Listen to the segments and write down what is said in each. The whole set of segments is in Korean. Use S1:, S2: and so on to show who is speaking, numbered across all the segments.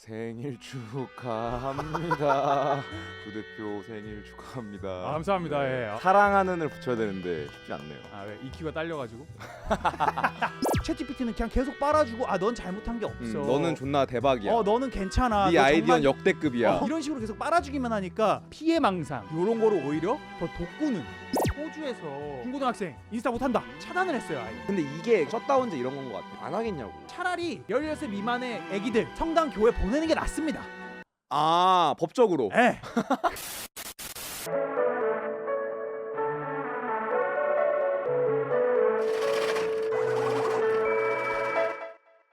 S1: 생일 축하합니다. 조 대표 생일 축하합니다.
S2: 아, 감사합니다.
S1: 네.
S2: 예.
S1: 사랑하는을 붙여야 되는데 쉽지 않네요.
S2: 왜 EQ가 딸려가지고?
S3: 챗GPT는 그냥 계속 빨아주고 넌 잘못한 게 없어.
S1: 너는 존나 대박이야.
S3: 너는 괜찮아.
S1: 네
S3: 너
S1: 아이디어는
S3: 정말-
S1: 역대급이야.
S3: 이런 식으로 계속 빨아주기만 하니까
S2: 피해망상
S3: 이런 거를 오히려 더 돋구는. 호주에서
S2: 중고등학생
S3: 인스타 못한다 차단을 했어요 아예.
S1: 근데 이게 셧다운제 이런 건 것 같아. 안 하겠냐고.
S3: 차라리 16살 미만의 애기들 성당 교회 보내는 게 낫습니다.
S1: 아 법적으로.
S3: 예.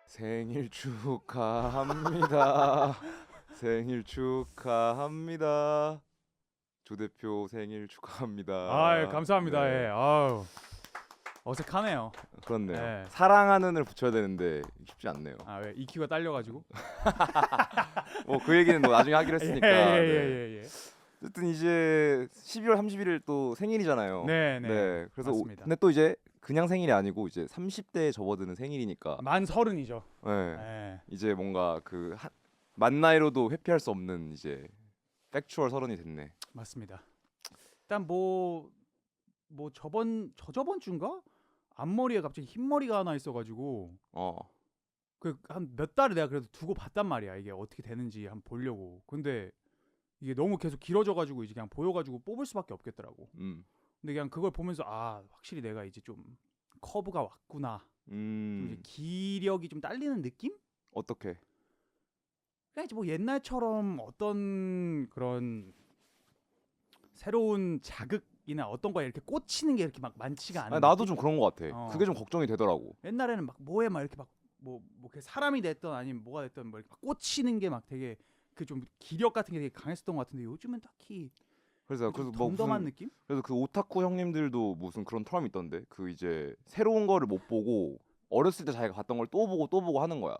S1: 생일 축하합니다. 생일 축하합니다. 조 대표 생일 축하합니다.
S2: 감사합니다.
S1: 네.
S2: 예. 아유 어색하네요.
S1: 그렇네요.
S2: 네.
S1: 사랑하는을 붙여야 되는데 쉽지 않네요.
S2: 왜 EQ가 딸려가지고?
S1: 뭐 그 얘기는 뭐 나중에 하기로 했으니까. 네.
S2: 예.
S1: 어쨌든 이제 12월 31일 또 생일이잖아요.
S2: 네.
S1: 그래서
S2: 맞습니다.
S1: 근데 또 이제 그냥 생일이 아니고 이제 30대에 접어드는 생일이니까.
S2: 만 30이죠.
S1: 네.
S2: 예.
S1: 이제 뭔가 만 나이로도 회피할 수 없는 이제 팩추얼 30이 됐네.
S2: 맞습니다. 일단 저저번 주인가 앞머리에 갑자기 흰머리가 하나 있어가지고 그 한 몇 달을 내가 그래도 두고 봤단 말이야. 이게 어떻게 되는지 한번 보려고. 근데 이게 너무 계속 길어져가지고 이제 그냥 보여가지고 뽑을 수밖에 없겠더라고. 근데 그냥 그걸 보면서 확실히 내가 이제 좀 커브가 왔구나. 좀 이제 기력이 좀 딸리는 느낌?
S1: 어떻게?
S2: 그냥 이제 뭐 옛날처럼 어떤 그런 새로운 자극이나 어떤 거에 이렇게 꽂히는 게 이렇게 막 많지가 않은.
S1: 아니, 나도
S2: 느낌?
S1: 좀 그런 것 같아.
S2: 어.
S1: 그게 좀 걱정이 되더라고.
S2: 옛날에는 막 뭐에 막 이렇게 막 사람이 됐던 아니면 뭐가 됐던 뭐 이렇게 막 꽂히는 게 막 되게 그 좀 기력 같은 게 되게 강했었던 것 같은데 요즘은 딱히
S1: 그래서
S2: 좀
S1: 뭐
S2: 덤덤한 느낌?
S1: 그래서 그 오타쿠 형님들도 무슨 그런 트라우마 있던데. 그 이제 새로운 거를 못 보고 어렸을 때 자기가 봤던 걸 또 보고 하는 거야.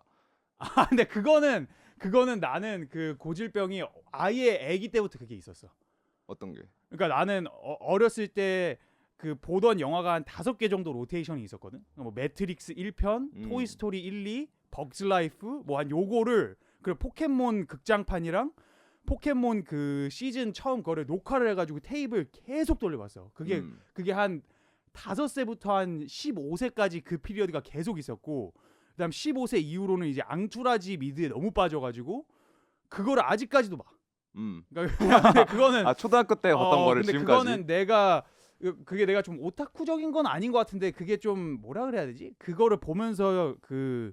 S2: 근데 그거는 나는 그 고질병이 아예 아기 때부터 그게 있었어.
S1: 어떤 게?
S2: 그러니까 나는 어렸을 때 그 보던 영화가 한 5개 정도 로테이션이 있었거든. 뭐 매트릭스 1편, 토이스토리 1, 2, 버그즈 라이프 뭐 한 요거를 그리고 포켓몬 극장판이랑 포켓몬 그 시즌 처음 거를 녹화를 해가지고 테이프를 계속 돌려봤어. 그게 한 5세부터 한 15세까지 그 피리어드가 계속 있었고 그다음 15세 이후로는 이제 앙투라지 미드에 너무 빠져가지고 그거를 아직까지도 봐. 그러니까 근데 그거는
S1: 초등학교 때 봤던 거를
S2: 근데
S1: 지금까지.
S2: 그거는 그게 내가 좀 오타쿠적인 건 아닌 것 같은데 그게 좀 뭐라 그래야 되지? 그거를 보면서 그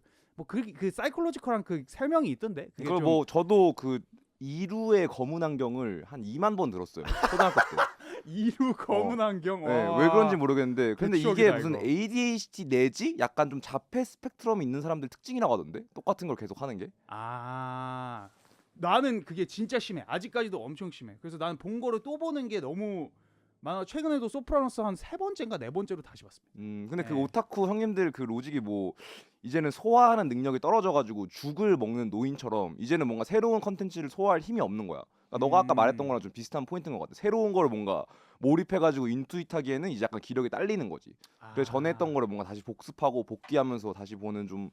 S2: 사이콜로지컬한 그 설명이 있던데. 그게
S1: 그걸 뭐 저도 그 이루의 검은 안경을 한 2만 번 들었어요. 초등학교 때.
S2: 이루 검은 안경.
S1: 네, 왜 그런지 모르겠는데 근데 이게
S2: 추억이다,
S1: 무슨
S2: 이거.
S1: ADHD 내지 약간 좀 자폐 스펙트럼이 있는 사람들 특징이라고 하던데. 똑같은 걸 계속 하는 게.
S2: 나는 그게 진짜 심해. 아직까지도 엄청 심해. 그래서 나는 본 거를 또 보는 게 너무 많아. 최근에도 소프라노스 한 3번째인가 4번째로 다시 봤습니다.
S1: 근데 그
S2: 네.
S1: 오타쿠 형님들 그 로직이 뭐 이제는 소화하는 능력이 떨어져가지고 죽을 먹는 노인처럼 이제는 뭔가 새로운 컨텐츠를 소화할 힘이 없는 거야. 그러니까 너가 아까 말했던 거랑 좀 비슷한 포인트인 것 같아. 새로운 걸 뭔가 몰입해가지고 인투잇하기에는 이제 약간 기력이 딸리는 거지. 그래서 전에 했던 거를 뭔가 다시 복습하고 복귀하면서 다시 보는 좀.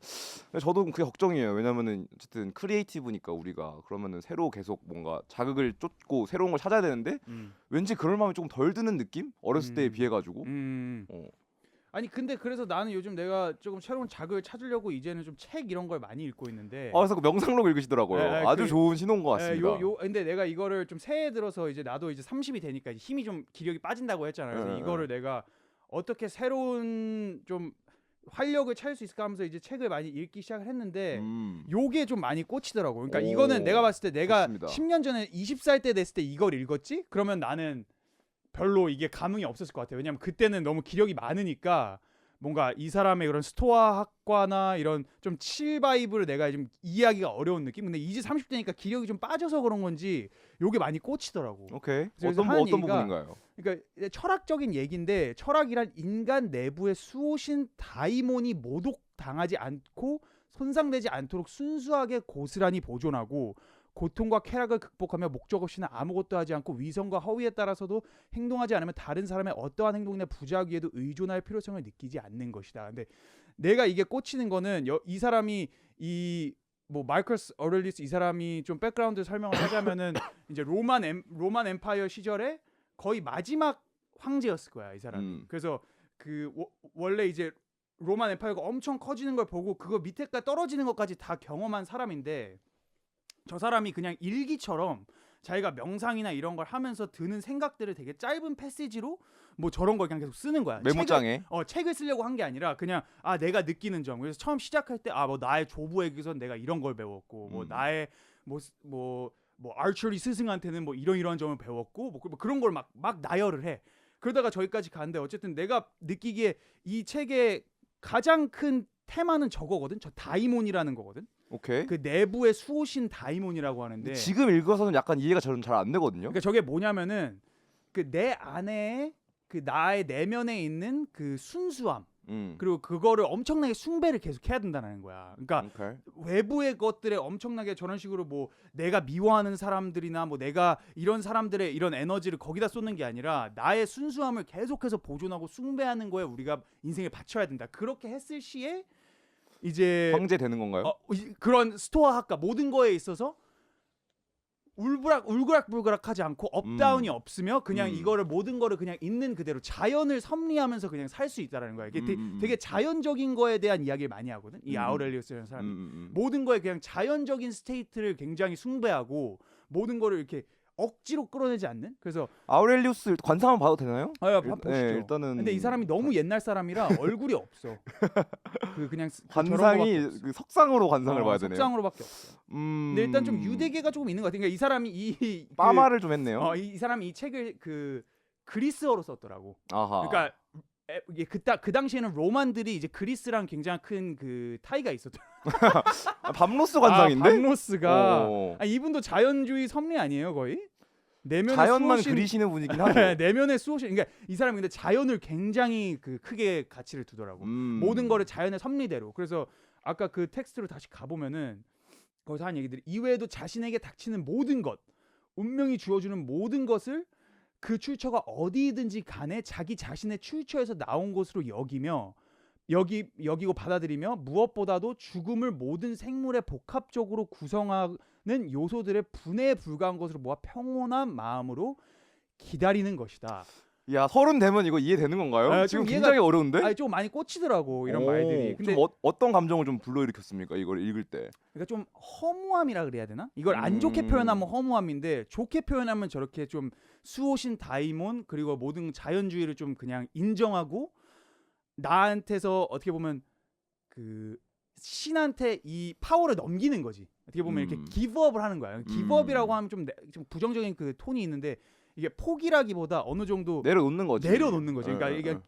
S1: 저도 그게 걱정이에요. 왜냐면은 어쨌든 크리에이티브니까 우리가 그러면은 새로 계속 뭔가 자극을 쫓고 새로운 걸 찾아야 되는데 왠지 그럴 마음이 조금 덜 드는 느낌? 어렸을 때에 비해 가지고.
S2: 아니 근데 그래서 나는 요즘 내가 조금 새로운 자극을 찾으려고 이제는 좀 책 이런 걸 많이 읽고 있는데.
S1: 그래서 그 명상록 읽으시더라고요. 아주 좋은 신호인 것 같습니다.
S2: 근데 내가 이거를 좀 새해 들어서 이제 나도 이제 30이 되니까 이제 힘이 좀 기력이 빠진다고 했잖아요. 그래서 이거를 내가 어떻게 새로운 좀 활력을 찾을 수 있을까 하면서 이제 책을 많이 읽기 시작을 했는데 요게 좀 많이 꽂히더라고. 그러니까 이거는 내가 봤을 때 내가
S1: 좋습니다.
S2: 10년 전에 20살 때 됐을 때 이걸 읽었지? 그러면 나는 별로 이게 감흥이 없었을 것 같아요. 왜냐면 그때는 너무 기력이 많으니까 뭔가 이 사람의 그런 스토아학과나 이런 좀 칠 바이브를 내가 좀 이해하기가 어려운 느낌. 근데 이제 30대니까 기력이 좀 빠져서 그런 건지 요게 많이 꽂히더라고.
S1: 오케이.
S2: 그래서
S1: 어떤
S2: 하는 얘기가-
S1: 부분인가요?
S2: 그러니까 철학적인 얘기인데 철학이란 인간 내부의 수호신 다이몬이 모독당하지 않고 손상되지 않도록 순수하게 고스란히 보존하고 고통과 쾌락을 극복하며 목적 없이는 아무것도 하지 않고 위선과 허위에 따라서도 행동하지 않으면 다른 사람의 어떠한 행동이나 부작위에도 의존할 필요성을 느끼지 않는 것이다. 근데 내가 이게 꽂히는 거는 이 사람이 이 뭐 마이커스 어렐리스 이 사람이 좀 백그라운드 설명을 하자면은 이제 로만 엠파이어 시절에 거의 마지막 황제였을 거야 이 사람이. 그래서 그 원래 이제 로만 엠파이어가 엄청 커지는 걸 보고 그거 밑에까지 떨어지는 것까지 다 경험한 사람인데 저 사람이 그냥 일기처럼 자기가 명상이나 이런 걸 하면서 드는 생각들을 되게 짧은 패시지로 뭐 저런 걸 그냥 계속 쓰는 거야.
S1: 메모장에.
S2: 책을 쓰려고 한 게 아니라 그냥 내가 느끼는 점. 그래서 처음 시작할 때 뭐 나의 조부에게서 내가 이런 걸 배웠고 뭐 나의 뭐 아처리 스승한테는 뭐 이런 점을 배웠고 뭐 그런 걸 막 나열을 해. 그러다가 저기까지 가는데 어쨌든 내가 느끼기에 이 책의 가장 큰 테마는 저거거든. 저 다이몬이라는 거거든.
S1: 오케이.
S2: 그 내부의 수호신 다이몬이라고 하는데
S1: 지금 읽어서는 약간 이해가 저는 잘 안 되거든요.
S2: 그러니까 저게 뭐냐면은 그 내 안에 그 나의 내면에 있는 그 순수함 그리고 그거를 엄청나게 숭배를 계속 해야 된다는 거야. 그러니까
S1: 오케이.
S2: 외부의 것들에 엄청나게 저런 식으로 뭐 내가 미워하는 사람들이나 뭐 내가 이런 사람들의 이런 에너지를 거기다 쏟는 게 아니라 나의 순수함을 계속해서 보존하고 숭배하는 거에 우리가 인생을 바쳐야 된다. 그렇게 했을 시에 이제
S1: 황제 되는 건가요?
S2: 그런 스토아학과 모든 거에 있어서 울그락불그락하지 않고 업다운이 없으며 그냥 이거를 모든 거를 그냥 있는 그대로 자연을 섭리하면서 그냥 살 수 있다라는 거야. 이게 되게 자연적인 거에 대한 이야기를 많이 하거든. 이 아우렐리우스라는 사람이 모든 거에 그냥 자연적인 스테이트를 굉장히 숭배하고 모든 거를 이렇게 억지로 끌어내지 않는. 그래서
S1: 아우렐리우스 관상 한번 봐도 되나요?
S2: 보시죠.
S1: 네, 일단은.
S2: 근데 이 사람이 너무 옛날 사람이라 얼굴이 없어. 그 그냥
S1: 관상이 그 석상으로 관상을 봐야 되네요.
S2: 석상으로밖에 없어. 근데 일단 좀 유대계가 조금 있는 것 같아. 그러니까 이 사람이
S1: 빠마를 좀 했네요.
S2: 이 사람이 이 책을 그 그리스어로 썼더라고.
S1: 아하.
S2: 그러니까 이게 그 당시에는 로만들이 이제 그리스랑 굉장히 큰 그 타이가 있었더라.
S1: 밤로스 관상인데?
S2: 밤로스가 이분도 자연주의 섭리 아니에요 거의? 내면의
S1: 자연만
S2: 수호신,
S1: 그리시는 분이긴 하죠.
S2: 내면의 수호신. 그러니까 이 사람이 근데 자연을 굉장히 그 크게 가치를 두더라고. 모든 거를 자연의 섭리대로. 그래서 아까 그 텍스트로 다시 가보면은 거기서 한 얘기들이 이외에도 자신에게 닥치는 모든 것, 운명이 주어주는 모든 것을 그 출처가 어디든지 간에 자기 자신의 출처에서 나온 것으로 여기고 받아들이며 무엇보다도 죽음을 모든 생물의 복합적으로 구성하는 요소들의 분해에 불과한 것으로 모아 평온한 마음으로 기다리는 것이다.
S1: 야, 30 되면 이거 이해되는 건가요? 지금 굉장히 어려운데?
S2: 좀 많이 꽂히더라고 이런 말들이.
S1: 근데 좀 어떤 감정을 좀 불러일으켰습니까? 이걸 읽을 때.
S2: 그러니까 좀 허무함이라 그래야 되나? 이걸 안 좋게 표현하면 허무함인데 좋게 표현하면 저렇게 좀 수호신 다이몬 그리고 모든 자연주의를 좀 그냥 인정하고 나한테서 어떻게 보면 그 신한테 이 파워를 넘기는 거지. 어떻게 보면 이렇게 기브업을 하는 거야. 기브업이라고 하면 좀 부정적인 그 톤이 있는데 이게 포기라기보다 어느 정도
S1: 내려놓는 거지.
S2: 그러니까 이게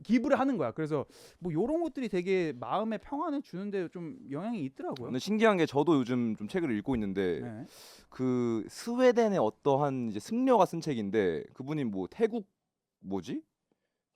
S2: 기브를 하는 거야. 그래서 뭐 이런 것들이 되게 마음의 평안을 주는데 좀 영향이 있더라고요.
S1: 근데 신기한 게 저도 요즘 좀 책을 읽고 있는데 그 스웨덴의 어떠한 이제 승려가 쓴 책인데 그분이 뭐 태국 뭐지?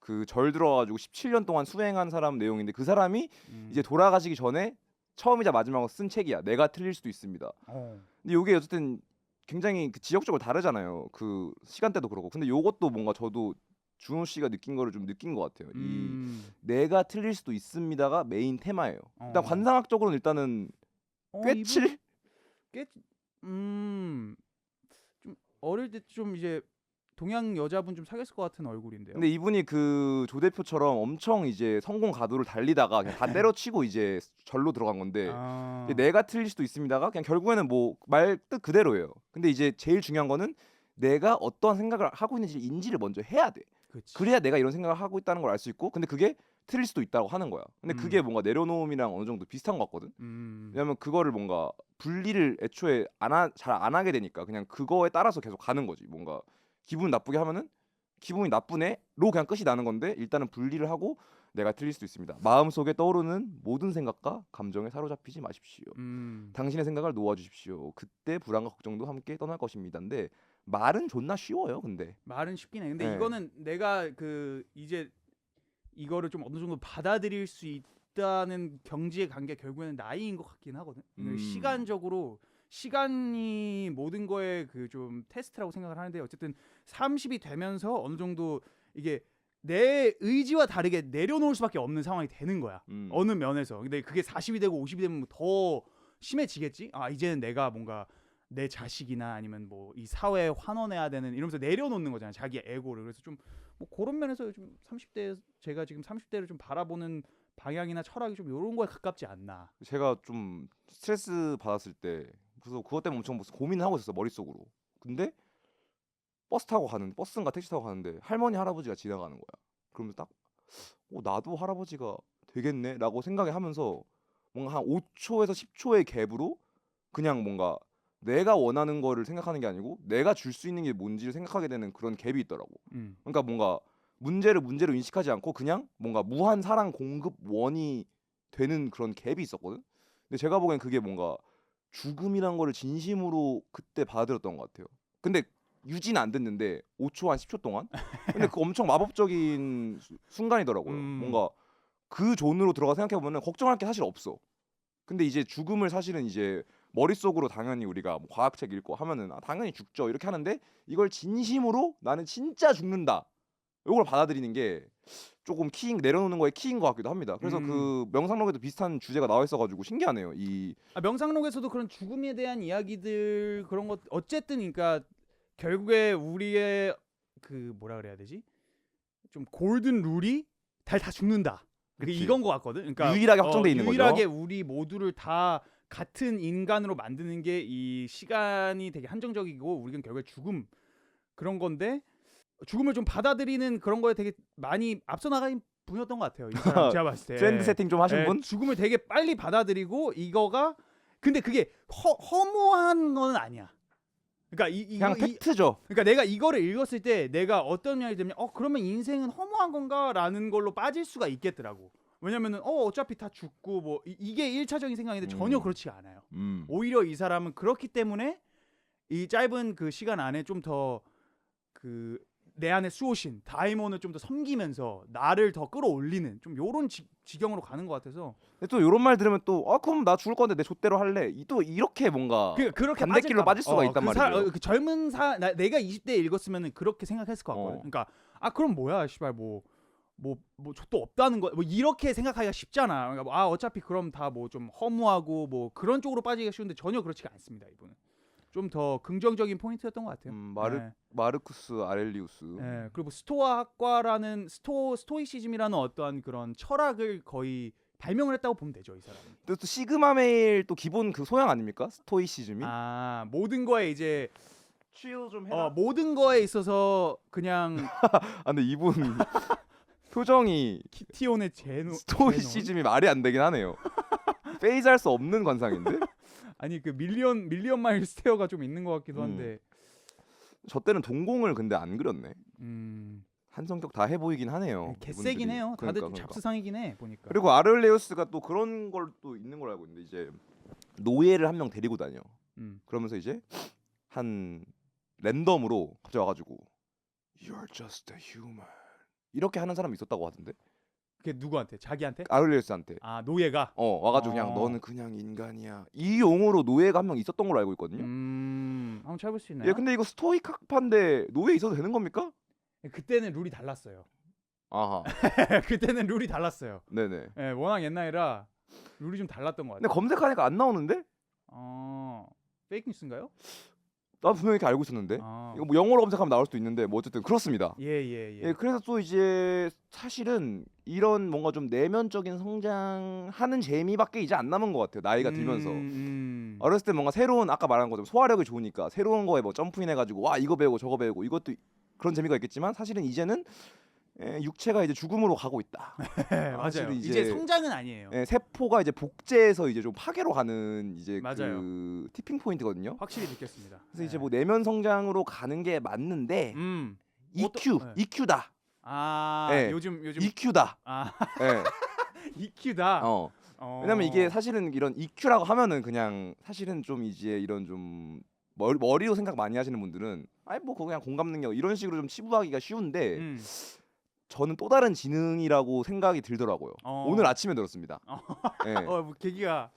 S1: 그 절 들어가지고 17년 동안 수행한 사람 내용인데 그 사람이 이제 돌아가시기 전에 처음이자 마지막으로 쓴 책이야. 내가 틀릴 수도 있습니다. 근데 이게 어쨌든 굉장히 그 지역적으로 다르잖아요. 그 시간대도 그렇고. 근데 요것도 뭔가 저도 준호 씨가 느낀 거를 좀 느낀 것 같아요. 이 내가 틀릴 수도 있습니다가 메인 테마예요. 일단 관상학적으로는 일단은 꿰칠?
S2: 좀 어릴 때 좀 이제 동양 여자분 좀 사귀었을 것 같은 얼굴인데요.
S1: 근데 이분이 그 조 대표처럼 엄청 이제 성공 가도를 달리다가 그냥 다 때려치고 이제 절로 들어간 건데 내가 틀릴 수도 있습니다가 그냥 결국에는 뭐 말 뜻 그대로예요. 근데 이제 제일 중요한 거는 내가 어떠한 생각을 하고 있는지 인지를 먼저 해야 돼.
S2: 그치.
S1: 그래야 내가 이런 생각을 하고 있다는 걸 알 수 있고 근데 그게 틀릴 수도 있다고 하는 거야. 근데 그게 뭔가 내려놓음이랑 어느 정도 비슷한 것 같거든. 왜냐면 그거를 뭔가 분리를 애초에 잘 안 하게 되니까 그냥 그거에 따라서 계속 가는 거지. 뭔가 기분 나쁘게 하면은 기분이 나쁘네로 그냥 끝이 나는 건데 일단은 분리를 하고 내가 틀릴 수도 있습니다. 마음속에 떠오르는 모든 생각과 감정에 사로잡히지 마십시오. 당신의 생각을 놓아주십시오. 그때 불안과 걱정도 함께 떠날 것입니다인데 말은 존나 쉬워요. 근데
S2: 말은 쉽긴 해. 근데 이거는 내가 그 이제 이거를 좀 어느 정도 받아들일 수 있다는 경지에 간 게 결국에는 나이인 것 같긴 하거든. 시간적으로 시간이 모든 거에 그 좀 테스트라고 생각을 하는데 어쨌든 30이 되면서 어느 정도 이게 내 의지와 다르게 내려놓을 수밖에 없는 상황이 되는 거야. 어느 면에서. 근데 그게 40이 되고 50이 되면 더 심해지겠지. 아 이제는 내가 뭔가 내 자식이나 아니면 뭐 이 사회에 환원해야 되는 이러면서 내려놓는 거잖아요. 자기 에고를. 그래서 좀 뭐 그런 면에서 좀 30대 제가 지금 30대를 좀 바라보는 방향이나 철학이 좀 이런 거에 가깝지 않나.
S1: 제가 좀 스트레스 받았을 때 그래서 그것 때문에 엄청 무슨 고민을 하고 있었어 머릿속으로. 근데 버스인가 택시 타고 가는데 할머니 할아버지가 지나가는 거야. 그러면서 딱 나도 할아버지가 되겠네라고 생각하면서 뭔가 한 5초에서 10초의 갭으로 그냥 뭔가 내가 원하는 거를 생각하는 게 아니고 내가 줄 수 있는 게 뭔지를 생각하게 되는 그런 갭이 있더라고. 그러니까 뭔가 문제를 문제로 인식하지 않고 그냥 뭔가 무한 사랑 공급원이 되는 그런 갭이 있었거든. 근데 제가 보기엔 그게 뭔가 죽음이란 거를 진심으로 그때 받아들였던 것 같아요. 근데 유지는 안 됐는데 5초 한 10초 동안. 근데 그 엄청 마법적인 순간이더라고요. 뭔가 그 존으로 들어가 생각해 보면은 걱정할 게 사실 없어. 근데 이제 죽음을 사실은 이제 머릿속으로 당연히 우리가 뭐 과학책 읽고 하면은 당연히 죽죠 이렇게 하는데 이걸 진심으로 나는 진짜 죽는다. 이걸 받아들이는 게 조금 내려놓는 거에 키인 것 같기도 합니다. 그래서 그 명상록에도 비슷한 주제가 나와 있어가지고 신기하네요.
S2: 명상록에서도 그런 죽음에 대한 이야기들 그런 것 어쨌든 그러니까 결국에 우리의 그 뭐라 그래야 되지? 좀 골든 룰이 다 죽는다. 그게
S1: 그치.
S2: 이건 것 같거든. 그러니까
S1: 유일하게 확정돼 있는
S2: 유일하게
S1: 거죠.
S2: 우리 모두를 다 같은 인간으로 만드는 게 이 시간이 되게 한정적이고 우리는 결국에 죽음 그런 건데 죽음을 좀 받아들이는 그런 거에 되게 많이 앞서 나가는 분이었던 것 같아요. 이 사람 제가 봤을 때
S1: 트렌드 세팅 좀 하신 분?
S2: 죽음을 되게 빨리 받아들이고 이거가 근데 그게 허무한 건 아니야. 그러니까
S1: 그냥 팩트죠.
S2: 그러니까 내가 이거를 읽었을 때 내가 어떤 면이 들면 그러면 인생은 허무한 건가라는 걸로 빠질 수가 있겠더라고. 왜냐면은 어차피 다 죽고 뭐 이게 1차적인 생각인데 전혀 그렇지가 않아요. 오히려 이 사람은 그렇기 때문에 이 짧은 그 시간 안에 좀 더 그 내 안에 수호신 다이몬을 좀 더 섬기면서 나를 더 끌어올리는 좀 요런 지경으로 가는 것 같아서
S1: 근데 또 이런 말 들으면 또 그럼 나 죽을 건데 내 좆대로 할래. 또 이렇게 뭔가
S2: 그렇게
S1: 반대길로 빠질 수가 있단 말이에요.
S2: 그 젊은 내가 20대에 읽었으면은 그렇게 생각했을 것 같거든. 그러니까 그럼 뭐야 씨발 뭐 좆도 없다는 거 뭐 이렇게 생각하기가 쉽잖아. 그러니까 어차피 그럼 다 뭐 좀 허무하고 뭐 그런 쪽으로 빠지기가 쉬운데 전혀 그렇지가 않습니다. 이분은 좀 더 긍정적인 포인트였던 것 같아요.
S1: 마르쿠스 아렐리우스.
S2: 네, 그리고 스토아학과라는 스토이시즘이라는 어떠한 그런 철학을 거의 발명을 했다고 보면 되죠, 이 사람이.
S1: 또 시그마 메일 또 기본 그 소양 아닙니까? 스토이시즘이.
S2: 모든 거에 이제
S1: 치유 좀 해라.
S2: 모든 거에 있어서 그냥
S1: 근데 이분 표정이
S2: 키티온의
S1: 스토이시즘이 말이 안 되긴 하네요. 페이즈할 수 없는 관상인데.
S2: 아니 그 밀리언 마일 스테어가 좀 있는 것 같기도 한데.
S1: 저 때는 동공을 근데 안 그렸네. 한 성격 다 해 보이긴 하네요.
S2: 개세긴 해요. 다들 좀
S1: 그러니까.
S2: 잡스상이긴 해 보니까.
S1: 그리고 아를레우스가 또 그런 걸 또 있는 걸 알고 있는데 이제 노예를 한 명 데리고 다녀. 그러면서 이제 한 랜덤으로 갑자기 와가지고 You're just a human 이렇게 하는 사람이 있었다고 하던데.
S2: 그게 누구한테? 자기한테?
S1: 아를레우스한테.
S2: 노예가.
S1: 와가지고 그냥 너는 그냥 인간이야. 이 용어로 노예가 한 명 있었던 걸로 알고 있거든요.
S2: 한번 찾아볼 수 있나요?
S1: 예, 근데 이거 스토익 학파인데 노예 있어도 되는 겁니까?
S2: 그때는 룰이 달랐어요.
S1: 아하.
S2: 그때는 룰이 달랐어요.
S1: 네네.
S2: 예, 워낙 옛날이라 룰이 좀 달랐던 것 같아요.
S1: 근데 검색하니까 안 나오는데?
S2: 페이크 뉴스인가요?
S1: 나 분명히 이렇게 알고 있었는데. 이거 뭐 영어로 검색하면 나올 수도 있는데 뭐 어쨌든 그렇습니다.
S2: 예.
S1: 그래서 또 이제 사실은 이런 뭔가 좀 내면적인 성장하는 재미밖에 이제 안 남은 것 같아요. 나이가 들면서. 어렸을 때 뭔가 새로운 아까 말한 것처럼 소화력이 좋으니까 새로운 거에 뭐 점프인해가지고 와 이거 배우고 저거 배우고 이것도 그런 재미가 있겠지만 사실은 이제는 육체가 이제 죽음으로 가고 있다.
S2: 맞아요. 이제 성장은 아니에요.
S1: 세포가 이제 복제해서 이제 좀 파괴로 가는 이제
S2: 맞아요.
S1: 그 티핑 포인트거든요.
S2: 확실히 느꼈습니다.
S1: 그래서 이제 뭐 내면 성장으로 가는 게 맞는데 EQ다.
S2: 요즘
S1: EQ다.
S2: EQ다.
S1: 왜냐면 이게 사실은 이런 EQ라고 하면은 그냥 사실은 좀 이제 이런 좀 머리로 생각 많이 하시는 분들은 뭐 그거 그냥 공감 능력 이런 식으로 좀 치부하기가 쉬운데 저는 또 다른 지능이라고 생각이 들더라고요. 오늘 아침에 들었습니다.
S2: 뭐 계기가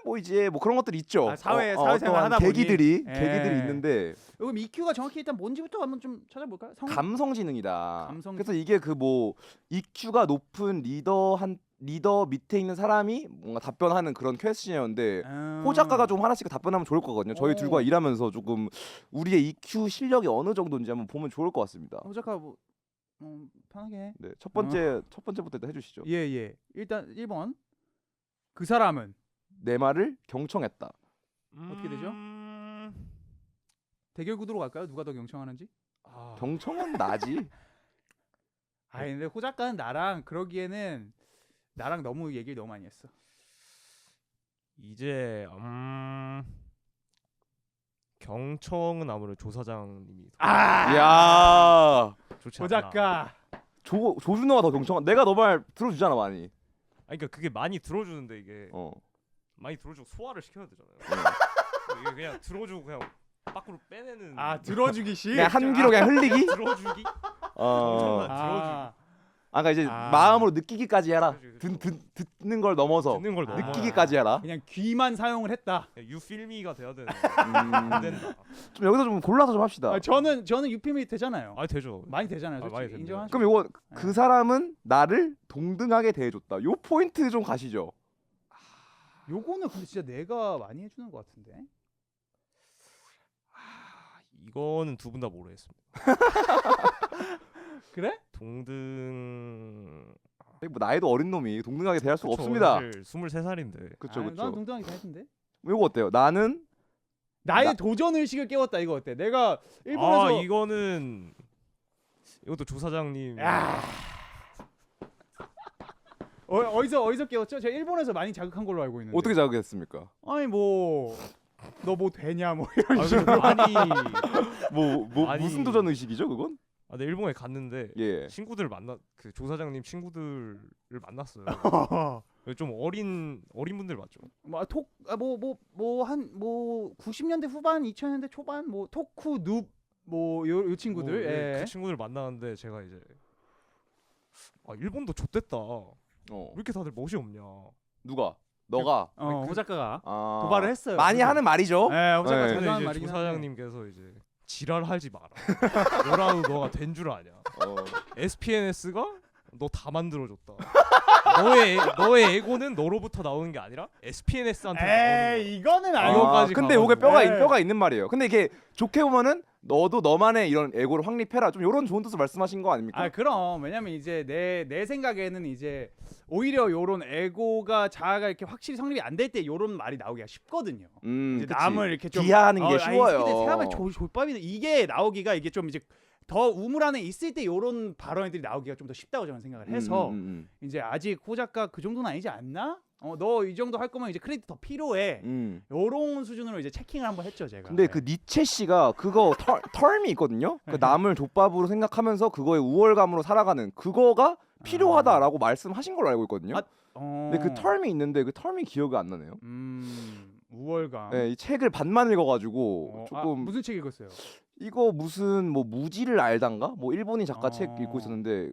S1: 뭐 이제 뭐 그런 것들이 있죠.
S2: 사회생활 하다
S1: 계기들이 있는데
S2: 그럼 EQ가 정확히 일단 뭔지부터 한번 좀 찾아볼까요?
S1: 감성지능이다. 그래서 이게 그 뭐 EQ가 높은 리더 밑에 있는 사람이 뭔가 답변하는 그런 퀘스천이었는데
S2: 음.
S1: 호 작가가 좀 하나씩 답변하면 좋을 거거든요. 저희
S2: 오.
S1: 둘과 일하면서 조금 우리의 EQ 실력이 어느 정도인지 한번 보면 좋을 것 같습니다.
S2: 호 작가 뭐 편하게 해.
S1: 네, 첫 번째부터 일단 해주시죠.
S2: 예. 일단 1번. 그 사람은
S1: 내 말을 경청했다.
S2: 어떻게 되죠? 대결 구도로 갈까요? 누가 더 경청하는지?
S1: 경청은 나지.
S2: 아 근데 호 작가는 나랑 그러기에는 나랑 너무 얘기를 너무 많이 했어.
S4: 이제 경청은 아무래도 조 사장님이
S2: 아,
S1: 야,
S4: 좋지
S2: 호
S4: 않나.
S2: 작가.
S1: 조준호가 더 경청한. 내가 너 말 들어주잖아 많이.
S4: 아니, 그러니까 그게 많이 들어주는데 이게
S1: 어.
S4: 많이 들어주고 소화를 시켜야 되잖아요.
S1: 네.
S4: 이게 그냥 들어주고 그냥 밖으로 빼내는.
S2: 아 들어주기식.
S1: 그냥 한 귀로 그냥 흘리기.
S4: 들어주기?
S1: 어.
S4: 경청만
S1: 아까 이제
S2: 아.
S1: 마음으로 느끼기까지 해라.
S4: 그렇지.
S1: 듣는 걸 넘어서
S4: 듣는 걸 넘어.
S1: 느끼기까지 해라.
S2: 그냥 귀만 사용을 했다.
S4: You feel me가 돼야 되는.
S1: 음.
S4: 안 된다.
S1: 좀 여기서 좀 골라서 좀 합시다.
S2: 아, 저는 유피미 되잖아요.
S4: 아 되죠.
S2: 많이 되잖아요.
S4: 아,
S2: 솔직히
S4: 많이 됩니다.
S2: 인정하죠.
S1: 그럼 요거
S2: 네.
S1: 그 사람은 나를 동등하게 대해줬다. 요 포인트 좀 가시죠.
S2: 요거는 근데 진짜 내가 많이 해주는 것 같은데.
S4: 이거는 두 분 다 모르겠습니다.
S2: 그래?
S4: 동등.
S1: 뭐 나이도 어린 놈이 동등하게 대할 수가 없습니다.
S4: 23살인데.
S1: 그쵸
S2: 아, 난
S1: 그쵸.
S2: 동등하게 다 했는데.
S1: 요거 어때요? 나는
S2: 나의 도전 의식을 깨웠다. 이거 어때? 내가 일본에서
S4: 이거는 이것도 조 사장님.
S2: 야. 어디서 깨웠죠? 제가 일본에서 많이 자극한 걸로 알고 있는데.
S1: 어떻게 자극했습니까?
S2: 아니 뭐 너 뭐 되냐 뭐 이런 식으로.
S4: 그래도 많이.
S1: 뭐
S4: 아니.
S1: 무슨 도전 의식이죠 그건?
S4: 네, 일본에 갔는데
S1: 예.
S4: 친구들 그 조 사장님 친구들을 만났어요. 좀 어린 분들 맞죠?
S2: 뭐한 90년대 후반, 2000년대 초반 뭐 토쿠 눕 요 친구들.
S4: 뭐,
S2: 예.
S4: 그 친구들 만나는데 제가 이제 일본도 좆됐다. 왜 이렇게 다들 멋이 없냐?
S1: 누가? 너가?
S2: 호 작가가
S1: 아.
S2: 도발을 했어요.
S1: 많이
S2: 그래서.
S1: 하는 말이죠.
S2: 네, 호 작가
S1: 네.
S2: 자주
S4: 근데
S2: 하는
S4: 이제
S2: 말이긴
S4: 조
S2: 한데.
S4: 사장님께서 이제 지랄하지 마라. 너라도 너가 된 줄 아냐?
S1: 어.
S4: SPNS가 너 다 만들어줬다. 너의 에고는 너로부터 나오는 게 아니라 SPNS한테 나오는 거야.
S2: 에이 이거는
S4: 아,
S2: 아니고.
S4: 이거까지
S1: 근데
S4: 가가지고.
S1: 요게
S2: 네.
S1: 뼈가 있는 말이에요. 근데 이게 좋게 보면은 너도 너만의 이런 에고를 확립해라. 좀 이런 좋은 뜻을 말씀하신 거 아닙니까?
S2: 아 그럼 왜냐면 이제 내 생각에는 이제 오히려 요런 에고가 자아가 이렇게 확실히 성립이 안 될 때 요런 말이 나오기가 쉽거든요. 이제
S1: 그치.
S2: 남을 이렇게 좀
S1: 비하하는 게 쉬워요.
S2: 근데 사람을 족밥이 이게 나오기가 이게 좀 이제 더 우물 안에 있을 때 요런 발언들이 나오기가 좀 더 쉽다고 저는 생각을 해서 이제 아직 호 작가 그 정도는 아니지 않나? 너 이 정도 할 거면 이제 크레딧 더 필요해. 요런 수준으로 이제 체킹을 한번 했죠 제가.
S1: 근데 그 니체 씨가 그거 털미 있거든요. 그 남을 족밥으로 생각하면서 그거에 우월감으로 살아가는 그거가 필요하다라고 말씀하신 걸로 알고 있거든요. 근데 그 털미 있는데 그 털미 기억이 안 나네요.
S2: 우월감.
S1: 네, 이 책을 반만 읽어가지고 조금
S2: 무슨 책 읽었어요?
S1: 이거 무슨 뭐 무지를 알단가? 뭐 일본인 작가 책 읽고 있었는데,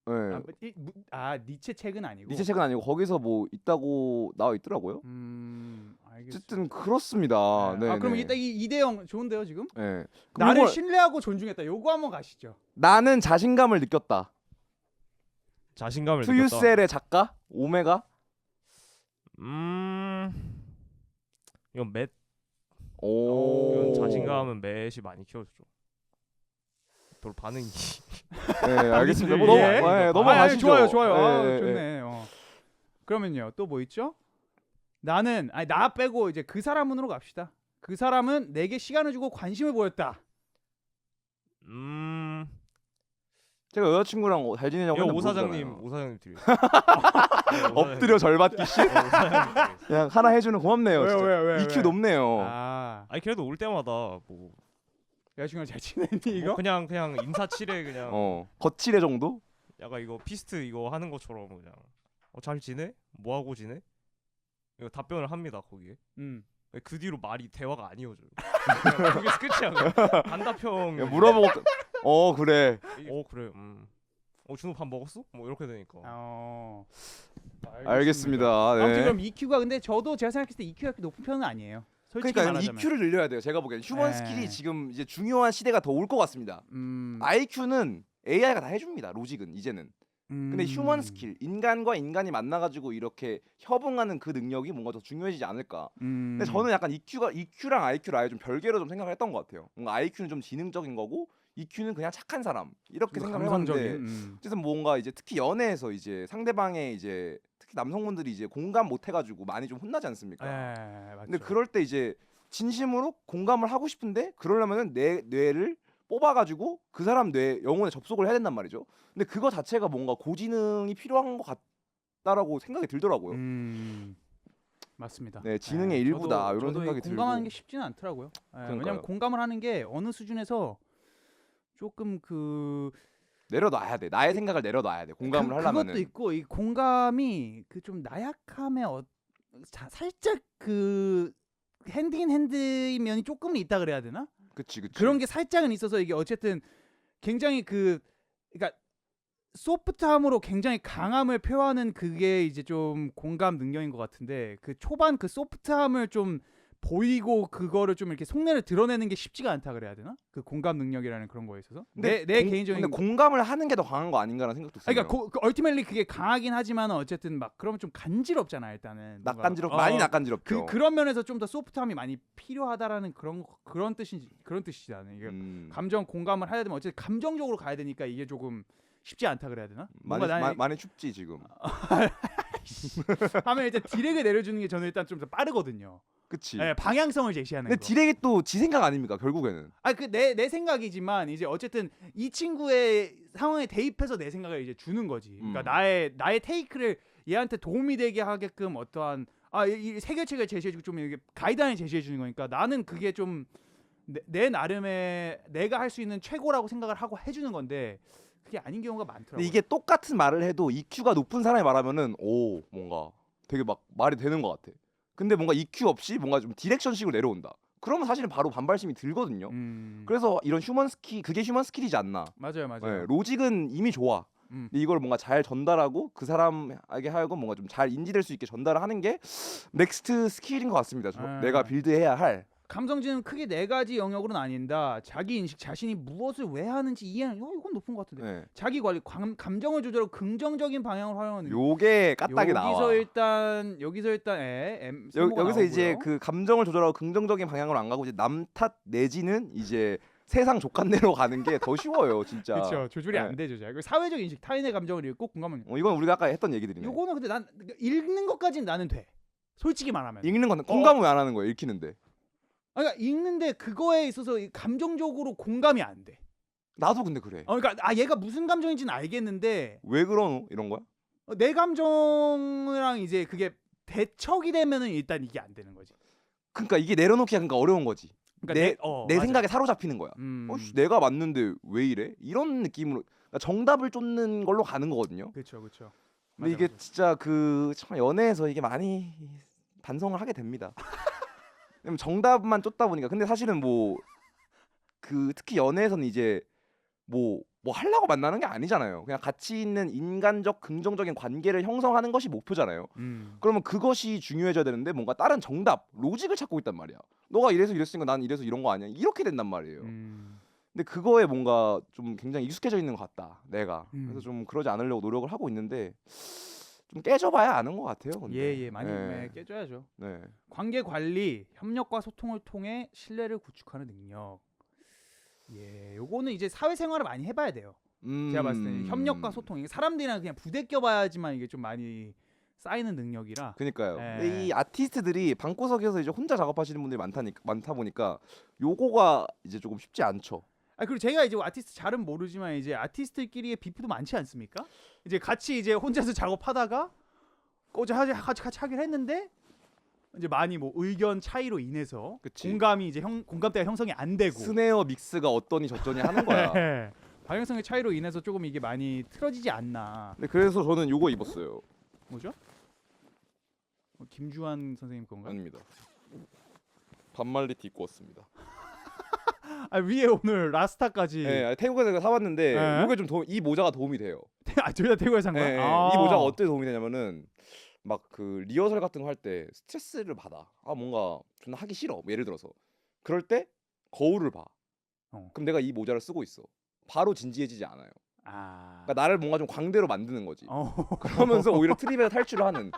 S1: 네.
S2: 니체 책은 아니고.
S1: 니체 책은 아니고 거기서 뭐 있다고 나와 있더라고요.
S2: 알겠습니다.
S1: 어쨌든 그렇습니다. 네.
S2: 그럼 이따 이대영 좋은데요 지금?
S1: 네.
S2: 나를 신뢰하고 존중했다. 요거 한번 가시죠.
S1: 나는 자신감을 느꼈다.
S4: 자신감을 느꼈다.
S1: 투유셀의 작가 오메가.
S4: 이건 맷.
S1: 오.
S4: 이건 자신감은 맷이 많이 키워줬죠. 또 반응이.
S1: 네, 알겠습니다. 뭐
S2: 예?
S1: 넘어가시죠.
S2: 좋아요.
S1: 네,
S2: 좋네. 그러면요 또 뭐 있죠? 나는 나 빼고 이제 그 사람으로 갑시다. 그 사람은 내게 시간을 주고 관심을 보였다.
S1: 제가 여자친구랑 잘 지내냐고
S4: 이거
S1: 맨날
S4: 오 사장님
S1: 물어보잖아요.
S4: 드리겠습니다.
S1: 엎드려 절받기씨. 그냥 하나 해주는 고맙네요. 진짜.
S2: 왜?
S1: EQ 높네요.
S4: 아니 그래도 올 때마다 뭐
S2: 여자친구랑 잘 지내니 이거?
S4: 뭐 그냥 인사치레 그냥
S1: 거칠애 정도?
S4: 약간 이거 피스트 이거 하는 것처럼 그냥 잘 지내? 뭐 하고 지내? 이거 답변을 합니다 거기에. 그 뒤로 말이 대화가 안 이어져요. 그게 끝이야. 그냥. 단답형.
S1: 물어보고 그래.
S4: 그래. 준호 밥 먹었어? 뭐 이렇게 되니까.
S1: 알겠습니다. 네.
S2: 아무튼 그럼 EQ가 근데 저도 제가 생각했을 때 EQ가 그렇게 높은 편은 아니에요. 솔직히
S1: 그러니까
S2: 말하자면.
S1: EQ를 늘려야 돼요. 제가 보기엔 휴먼
S2: 네.
S1: 스킬이 지금 이제 중요한 시대가 더 올 것 같습니다. IQ는 AI가 다 해줍니다. 로직은 이제는. 근데 휴먼 스킬, 인간과 인간이 만나가지고 이렇게 협응하는 그 능력이 뭔가 더 중요해지지 않을까. 근데 저는 약간 EQ랑 IQ를 아예 좀 별개로 좀 생각을 했던 것 같아요. 뭔가 IQ는 좀 지능적인 거고 EQ는 그냥 착한 사람 이렇게 생각을 해봤는데 어쨌든 뭔가 이제 특히 연애에서 이제 상대방의 이제 특히 남성분들이 이제 공감 못 해가지고 많이 좀 혼나지 않습니까?
S2: 맞죠.
S1: 근데 그럴 때 이제 진심으로 공감을 하고 싶은데 그러려면은 내 뇌를 뽑아가지고 그 사람 뇌 영혼에 접속을 해야 된단 말이죠. 근데 그거 자체가 뭔가 고지능이 필요한 것 같다라고 생각이 들더라고요.
S2: 맞습니다.
S1: 네, 지능의 일부다 이런
S2: 저도
S1: 생각이
S2: 공감하는
S1: 들고.
S2: 게 쉽지는 않더라고요.
S1: 그러니까요.
S2: 왜냐면 공감을 하는 게 어느 수준에서 조금 그
S1: 내려놔야 돼. 나의 생각을 내려놔야 돼. 공감을 하려면은.
S2: 그것도 있고 이 공감이 그 좀 나약함의 살짝 그 핸드 인 핸드인 면이 조금은 있다 그래야 되나?
S1: 그치.
S2: 그런 게 살짝은 있어서 이게 어쨌든 굉장히 그러니까 소프트함으로 굉장히 강함을 표하는 그게 이제 좀 공감 능력인 것 같은데 그 초반 그 소프트함을 좀 보이고 그거를 좀 이렇게 속내를 드러내는 게 쉽지가 않다 그래야 되나? 그 공감 능력이라는 그런 거에 있어서 내 개인적인
S1: 근데 공감을 하는 게 더 강한 거 아닌가라는 생각도 들어요.
S2: 그러니까 그 얼티메일리 그게 강하긴 하지만 어쨌든 막 그러면 좀 간지럽잖아 일단은 뭔가.
S1: 많이 낯간지럽죠.
S2: 그런 면에서 좀 더 소프트함이 많이 필요하다라는 그런 뜻이잖아요. 이게 감정 공감을 해야 되면 어쨌든 감정적으로 가야 되니까 이게 조금 쉽지 않다 그래야 되나?
S1: 많이 춥지 지금.
S2: 하면 일단 디렉을 내려주는 게 저는 일단 좀 더 빠르거든요.
S1: 그치.
S2: 네, 방향성을 제시하는
S1: 근데
S2: 거.
S1: 디렉이 또 지 생각 아닙니까 결국에는.
S2: 그 내 생각이지만 이제 어쨌든 이 친구의 상황에 대입해서 내 생각을 이제 주는 거지. 그러니까 나의 테이크를 얘한테 도움이 되게 하게끔 어떠한 이 해결책을 제시해주고 좀 이렇게 가이드라인을 제시해 주는 거니까 나는 그게 좀 내 나름의 내가 할 수 있는 최고라고 생각을 하고 해주는 건데 그게 아닌 경우가 많더라고요.
S1: 근데 이게 똑같은 말을 해도 EQ가 높은 사람이 말하면은 오 뭔가 되게 막 말이 되는 것 같아. 근데 뭔가 EQ 없이 뭔가 좀 디렉션식으로 내려온다. 그러면 사실은 바로 반발심이 들거든요. 그래서 이런 휴먼 스킬 그게 휴먼 스킬이지 않나.
S2: 맞아요.
S1: 네, 로직은 이미 좋아. 근데 이걸 뭔가 잘 전달하고 그 사람에게 하여금 뭔가 좀 잘 인지될 수 있게 전달을 하는 게 넥스트 스킬인 것 같습니다. 내가 빌드해야 할.
S2: 감성지는 크게 4가지 영역으로 나뉜다. 자기 인식, 자신이 무엇을 왜 하는지 이해하는 이건 높은 것 같은데.
S1: 네.
S2: 자기 관리, 감정을 조절하고 긍정적인 방향으로 활용하는.
S1: 요게 까딱이 나와.
S2: 여기서 일단
S1: 여기서 이제 그 감정을 조절하고 긍정적인 방향으로 안 가고 이제 남 탓 내지는 이제 세상 족간대로 가는 게 더 쉬워요, 진짜.
S2: 그렇죠. 조절이 안 되죠. 사회적 인식, 타인의 감정을 읽고 공감은.
S1: 이건 우리가 아까 했던 얘기들이네.
S2: 요거는 근데 난 읽는 것까지는 나는 돼. 솔직히 말하면.
S1: 읽는 건 공감을 왜 안 하는 거예요, 읽히는데.
S2: 그러니까 읽는데 그거에 있어서 감정적으로 공감이 안 돼.
S1: 나도 근데 그래.
S2: 그러니까 얘가 무슨 감정인지는 알겠는데
S1: 왜 그러노 이런 거야?
S2: 내 감정이랑 이제 그게 대척이 되면은 일단 이게 안 되는 거지.
S1: 그러니까 이게 내려놓기가 그러니까 어려운 거지.
S2: 그러니까
S1: 내 생각에 사로잡히는 거야. 내가 맞는데 왜 이래? 이런 느낌으로 그러니까 정답을 쫓는 걸로 가는 거거든요.
S2: 그렇죠.
S1: 근데 이게 진짜 참 연애에서 이게 많이 반성을 하게 됩니다. 정답만 쫓다 보니까 근데 사실은 특히 연애에서는 이제 뭐 하려고 만나는 게 아니잖아요. 그냥 같이 있는 인간적 긍정적인 관계를 형성하는 것이 목표잖아요. 그러면 그것이 중요해져야 되는데 뭔가 다른 정답, 로직을 찾고 있단 말이야. 너가 이래서 이랬으니까 난 이래서 이런 거 아니야. 이렇게 된단 말이에요. 근데 그거에 뭔가 좀 굉장히 익숙해져 있는 것 같다. 내가. 그래서 좀 그러지 않으려고 노력을 하고 있는데 좀 깨져봐야 아는 것 같아요. 근데.
S2: 많이 깨져야죠.
S1: 네.
S2: 관계 관리, 협력과 소통을 통해 신뢰를 구축하는 능력. 요거는 이제 사회생활을 많이 해봐야 돼요. 제가 봤을 때는 협력과 소통, 이게 사람들이랑 그냥 부대껴봐야지만 이게 좀 많이 쌓이는 능력이라.
S1: 그러니까요. 근데 이 아티스트들이 방구석에서 이제 혼자 작업하시는 분들이 많다 보니까 요거가 이제 조금 쉽지 않죠.
S2: 그리고 제가 이제 아티스트 잘은 모르지만 이제 아티스트끼리의 비프도 많지 않습니까? 이제 같이 이제 혼자서 작업하다가 어제 같이 하긴 했는데 이제 많이 의견 차이로 인해서 공감대가 형성이 안 되고
S1: 스네어 믹스가 어떠니 저쩌니 하는 거야.
S2: 방향성의 차이로 인해서 조금 이게 많이 틀어지지 않나.
S1: 네, 그래서 저는 요거 입었어요.
S2: 뭐죠? 김주환 선생님 건가?
S1: 아닙니다. 반말리티 입고 왔습니다.
S2: 위에 오늘 라스타까지.
S1: 네, 태국에서 사왔는데 이게 좀 이 모자가 도움이 돼요.
S2: 둘 다 태국에서 산 거야?
S1: 네, 이 모자가 어떻게 도움이 되냐면은 막 리허설 같은 거 할 때 스트레스를 받아. 뭔가 좀 하기 싫어. 예를 들어서 그럴 때 거울을 봐. 그럼 내가 이 모자를 쓰고 있어. 바로 진지해지지 않아요.
S2: 아.
S1: 그러니까 나를 뭔가 좀 광대로 만드는 거지.
S2: 어.
S1: 그러면서 오히려 트립에서 탈출을 하는.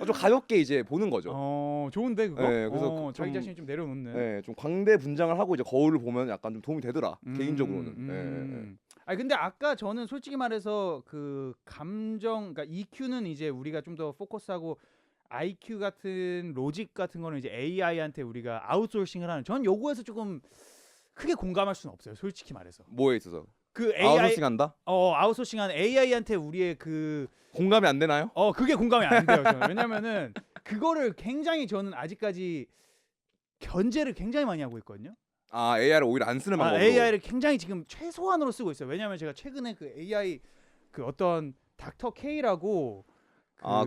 S1: 좀 가볍게 이제 보는 거죠.
S2: 좋은데 그거.
S1: 네, 그래서
S2: 자기
S1: 좀-
S2: 자신이 좀 내려놓는.
S1: 네, 좀 광대 분장을 하고 이제 거울을 보면 약간 좀 도움이 되더라. 개인적으로는. 네.
S2: 아니 근데 아까 저는 솔직히 말해서 그 감정, 그러니까 EQ는 이제 우리가 좀 더 포커스하고 IQ 같은 로직 같은 거는 이제 AI한테 우리가 아웃소싱을 하는. 전 요거에서 조금 크게 공감할 수는 없어요. 솔직히 말해서.
S1: 뭐에 있어서?
S2: 그 AI
S1: 아웃소싱 한다?
S2: 아웃소싱하는 AI한테 우리의 그
S1: 공감이 안 되나요?
S2: 그게 공감이 안 돼요. 저는. 왜냐면은 그거를 굉장히 저는 아직까지 견제를 굉장히 많이 하고 있거든요.
S1: 아, AI를 오히려 안 쓰는 방법으로.
S2: AI를 굉장히 지금 최소한으로 쓰고 있어요. 왜냐하면 제가 최근에 그 AI 그 어떤 닥터 K라고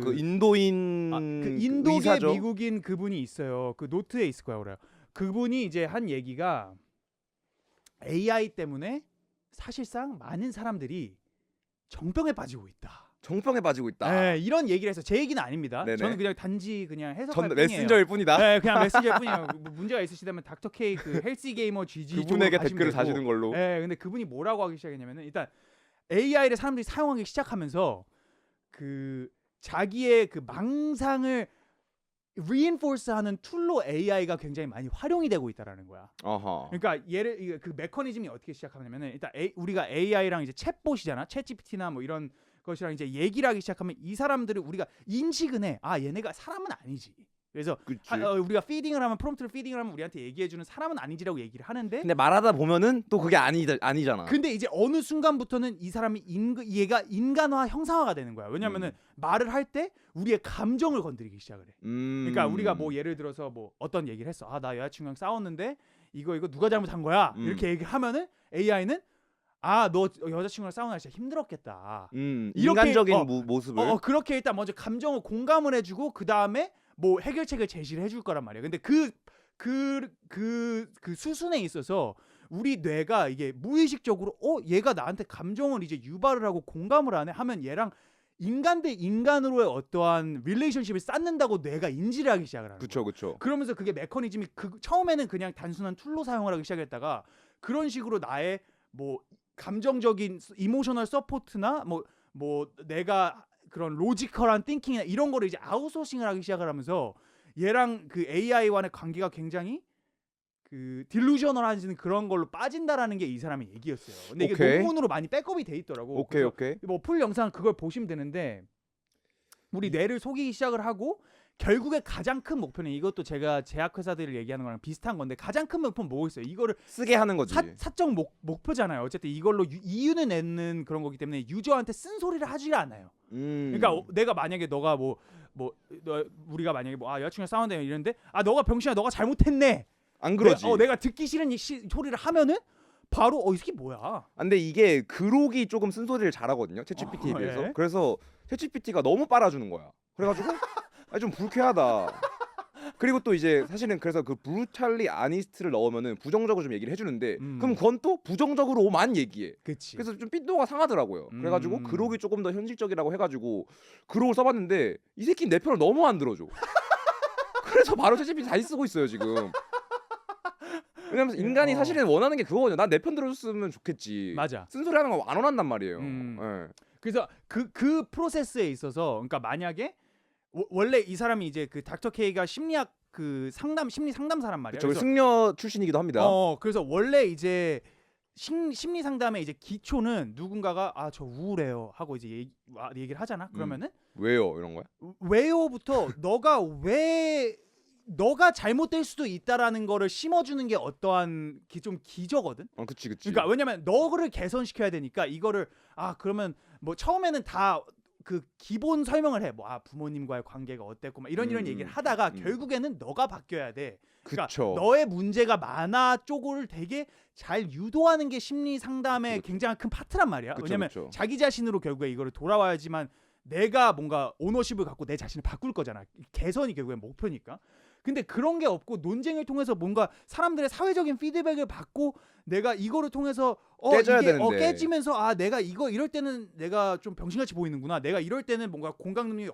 S1: 그 인도인
S2: 그 인도계
S1: 의사죠?
S2: 미국인 그분이 있어요. 그 노트에 있을 거야, 그래요. 그분이 이제 한 얘기가 AI 때문에 사실상 많은 사람들이 정병에 빠지고 있다.
S1: 정병에 빠지고 있다.
S2: 네, 이런 얘기를 해서 제 얘기는 아닙니다.
S1: 네네.
S2: 저는 그냥 단지 그냥 해석할 뿐이에요.
S1: 메신저일 뿐이다.
S2: 네, 그냥 메신저일 뿐이에요. 뭐 문제가 있으시다면 닥터 K 그 헬시 게이머 GG
S1: 그분에게
S2: 쪽으로 가시면
S1: 댓글을
S2: 되고.
S1: 다시는 걸로.
S2: 네, 근데 그분이 뭐라고 하기 시작했냐면은 일단 AI를 사람들이 사용하기 시작하면서 그 자기의 그 망상을 reinforce하는 툴로 AI가 굉장히 많이 활용이 되고 있다라는 거야.
S1: 어허.
S2: 그러니까 그 메커니즘이 어떻게 시작하냐면은 일단 우리가 AI랑 이제 챗봇이잖아. 챗GPT나 뭐 이런 것이랑 이제 얘기를 하기 시작하면 이 사람들을 우리가 인식은 해. 아, 얘네가 사람은 아니지. 그래서
S1: 그치.
S2: 우리가 피딩을 하면 프롬프트를 피딩을 하면 우리한테 얘기해주는 사람은 아니지라고 얘기를 하는데
S1: 근데 말하다 보면은 또 그게 아니잖아.
S2: 근데 이제 어느 순간부터는 이 사람이 얘가 인간화 형상화가 되는 거야. 왜냐면은 말을 할 때 우리의 감정을 건드리기 시작을 해. 그러니까 우리가 뭐 예를 들어서 뭐 어떤 얘기를 했어. 아, 나 여자친구랑 싸웠는데 이거 누가 잘못한 거야? 이렇게 얘기하면은 AI는 아, 너 여자친구랑 싸우는 날 진짜 힘들었겠다. 이렇게,
S1: 인간적인 모습을.
S2: 그렇게 일단 먼저 감정을 공감을 해주고 그 다음에 뭐 해결책을 제시를 해줄 거란 말이야. 근데 그 수순에 있어서 우리 뇌가 이게 무의식적으로 얘가 나한테 감정을 이제 유발을 하고 공감을 하네 하면 얘랑 인간 대 인간으로의 어떠한 릴레이션십을 쌓는다고 뇌가 인지를 하기 시작을 하는 거야.
S1: 그쵸.
S2: 그러면서 그게 메커니즘이 처음에는 그냥 단순한 툴로 사용을 하기 시작했다가 그런 식으로 나의 뭐 감정적인 이모셔널 서포트나 뭐 내가 그런 로지컬한 띵킹이나 이런 거를 이제 아웃소싱을 하기 시작을 하면서 얘랑 그 AI와의 관계가 굉장히 그 딜루셔널해지는 그런 걸로 빠진다라는 게 이 사람의 얘기였어요. 근데 이게
S1: 오케이.
S2: 논문으로 많이 백업이 돼 있더라고.
S1: 오케이.
S2: 뭐 풀 영상 그걸 보시면 되는데 우리 뇌를 속이기 시작을 하고 결국에 가장 큰 목표는 이것도 제가 제약회사들을 얘기하는 거랑 비슷한 건데 가장 큰 목표는 뭐고 있어요? 이거를
S1: 쓰게 하는 거지.
S2: 사적 목표잖아요. 어쨌든 이걸로 이윤을 내는 그런 거기 때문에 유저한테 쓴소리를 하지 않아요. 그러니까 내가 만약에 너가 우리가 만약에 여자친구랑 싸운다 이랬는데 너가 병신아 너가 잘못했네.
S1: 안 그러지.
S2: 내가 듣기 싫은 소리를 하면은 바로 이 새끼 뭐야?
S1: 근데 이게 그록이 조금 쓴소리를 잘하거든요. 챗GPT에 비해서.
S2: 예.
S1: 그래서 챗GPT가 너무 빨아주는 거야. 그래가지고 좀 불쾌하다. 그리고 또 이제 사실은 그래서 그 브루탈리 아니스트를 넣으면은 부정적으로 좀 얘기를 해주는데 그럼 그건 또 부정적으로만 얘기해.
S2: 그치.
S1: 그래서 좀 삔또가 상하더라고요. 그래가지고 그록이 조금 더 현실적이라고 해가지고 그록을 써봤는데 이 새끼 내 편을 너무 안 들어줘. 그래서 바로 챗GPT 다시 쓰고 있어요 지금. 왜냐면 인간이 사실은 원하는 게 그거거든요. 난 내 편 들어줬으면 좋겠지.
S2: 맞아.
S1: 쓴소리 하는 거 안 원한단 말이에요. 예.
S2: 그래서 그 프로세스에 있어서 그러니까 만약에 원래 이 사람이 이제 그 닥터 K가 심리학 그 심리 상담사란 말이야.
S1: 저기 승려 출신이기도 합니다.
S2: 그래서 원래 이제 심리 상담의 이제 기초는 누군가가 저 우울해요 하고 이제 얘기를 하잖아. 그러면은
S1: 왜요 이런 거야?
S2: 왜요부터 너가 잘못될 수도 있다라는 거를 심어주는 게 어떠한 좀 기저거든.
S1: 그치.
S2: 그러니까 왜냐면 너를 개선시켜야 되니까 이거를 그러면 뭐 처음에는 다 그 기본 설명을 해. 부모님과의 관계가 어땠고 막 이런 얘기를 하다가 결국에는 너가 바뀌어야 돼. 그러니까
S1: 그쵸.
S2: 너의 문제가 많아 쪽을 되게 잘 유도하는 게 심리 상담의
S1: 그쵸.
S2: 굉장히 큰 파트란 말이야.
S1: 그쵸,
S2: 왜냐면
S1: 그쵸.
S2: 자기 자신으로 결국에 이거를 돌아와야지만 내가 뭔가 오너십을 갖고 내 자신을 바꿀 거잖아. 개선이 결국엔 목표니까. 근데 그런 게 없고 논쟁을 통해서 뭔가 사람들의 사회적인 피드백을 받고 내가 이거를 통해서
S1: 깨져야
S2: 이게,
S1: 되는데.
S2: 깨지면서 아 내가 이거 이럴 때는 내가 좀 병신같이 보이는구나. 내가 이럴 때는 뭔가 공감 능력이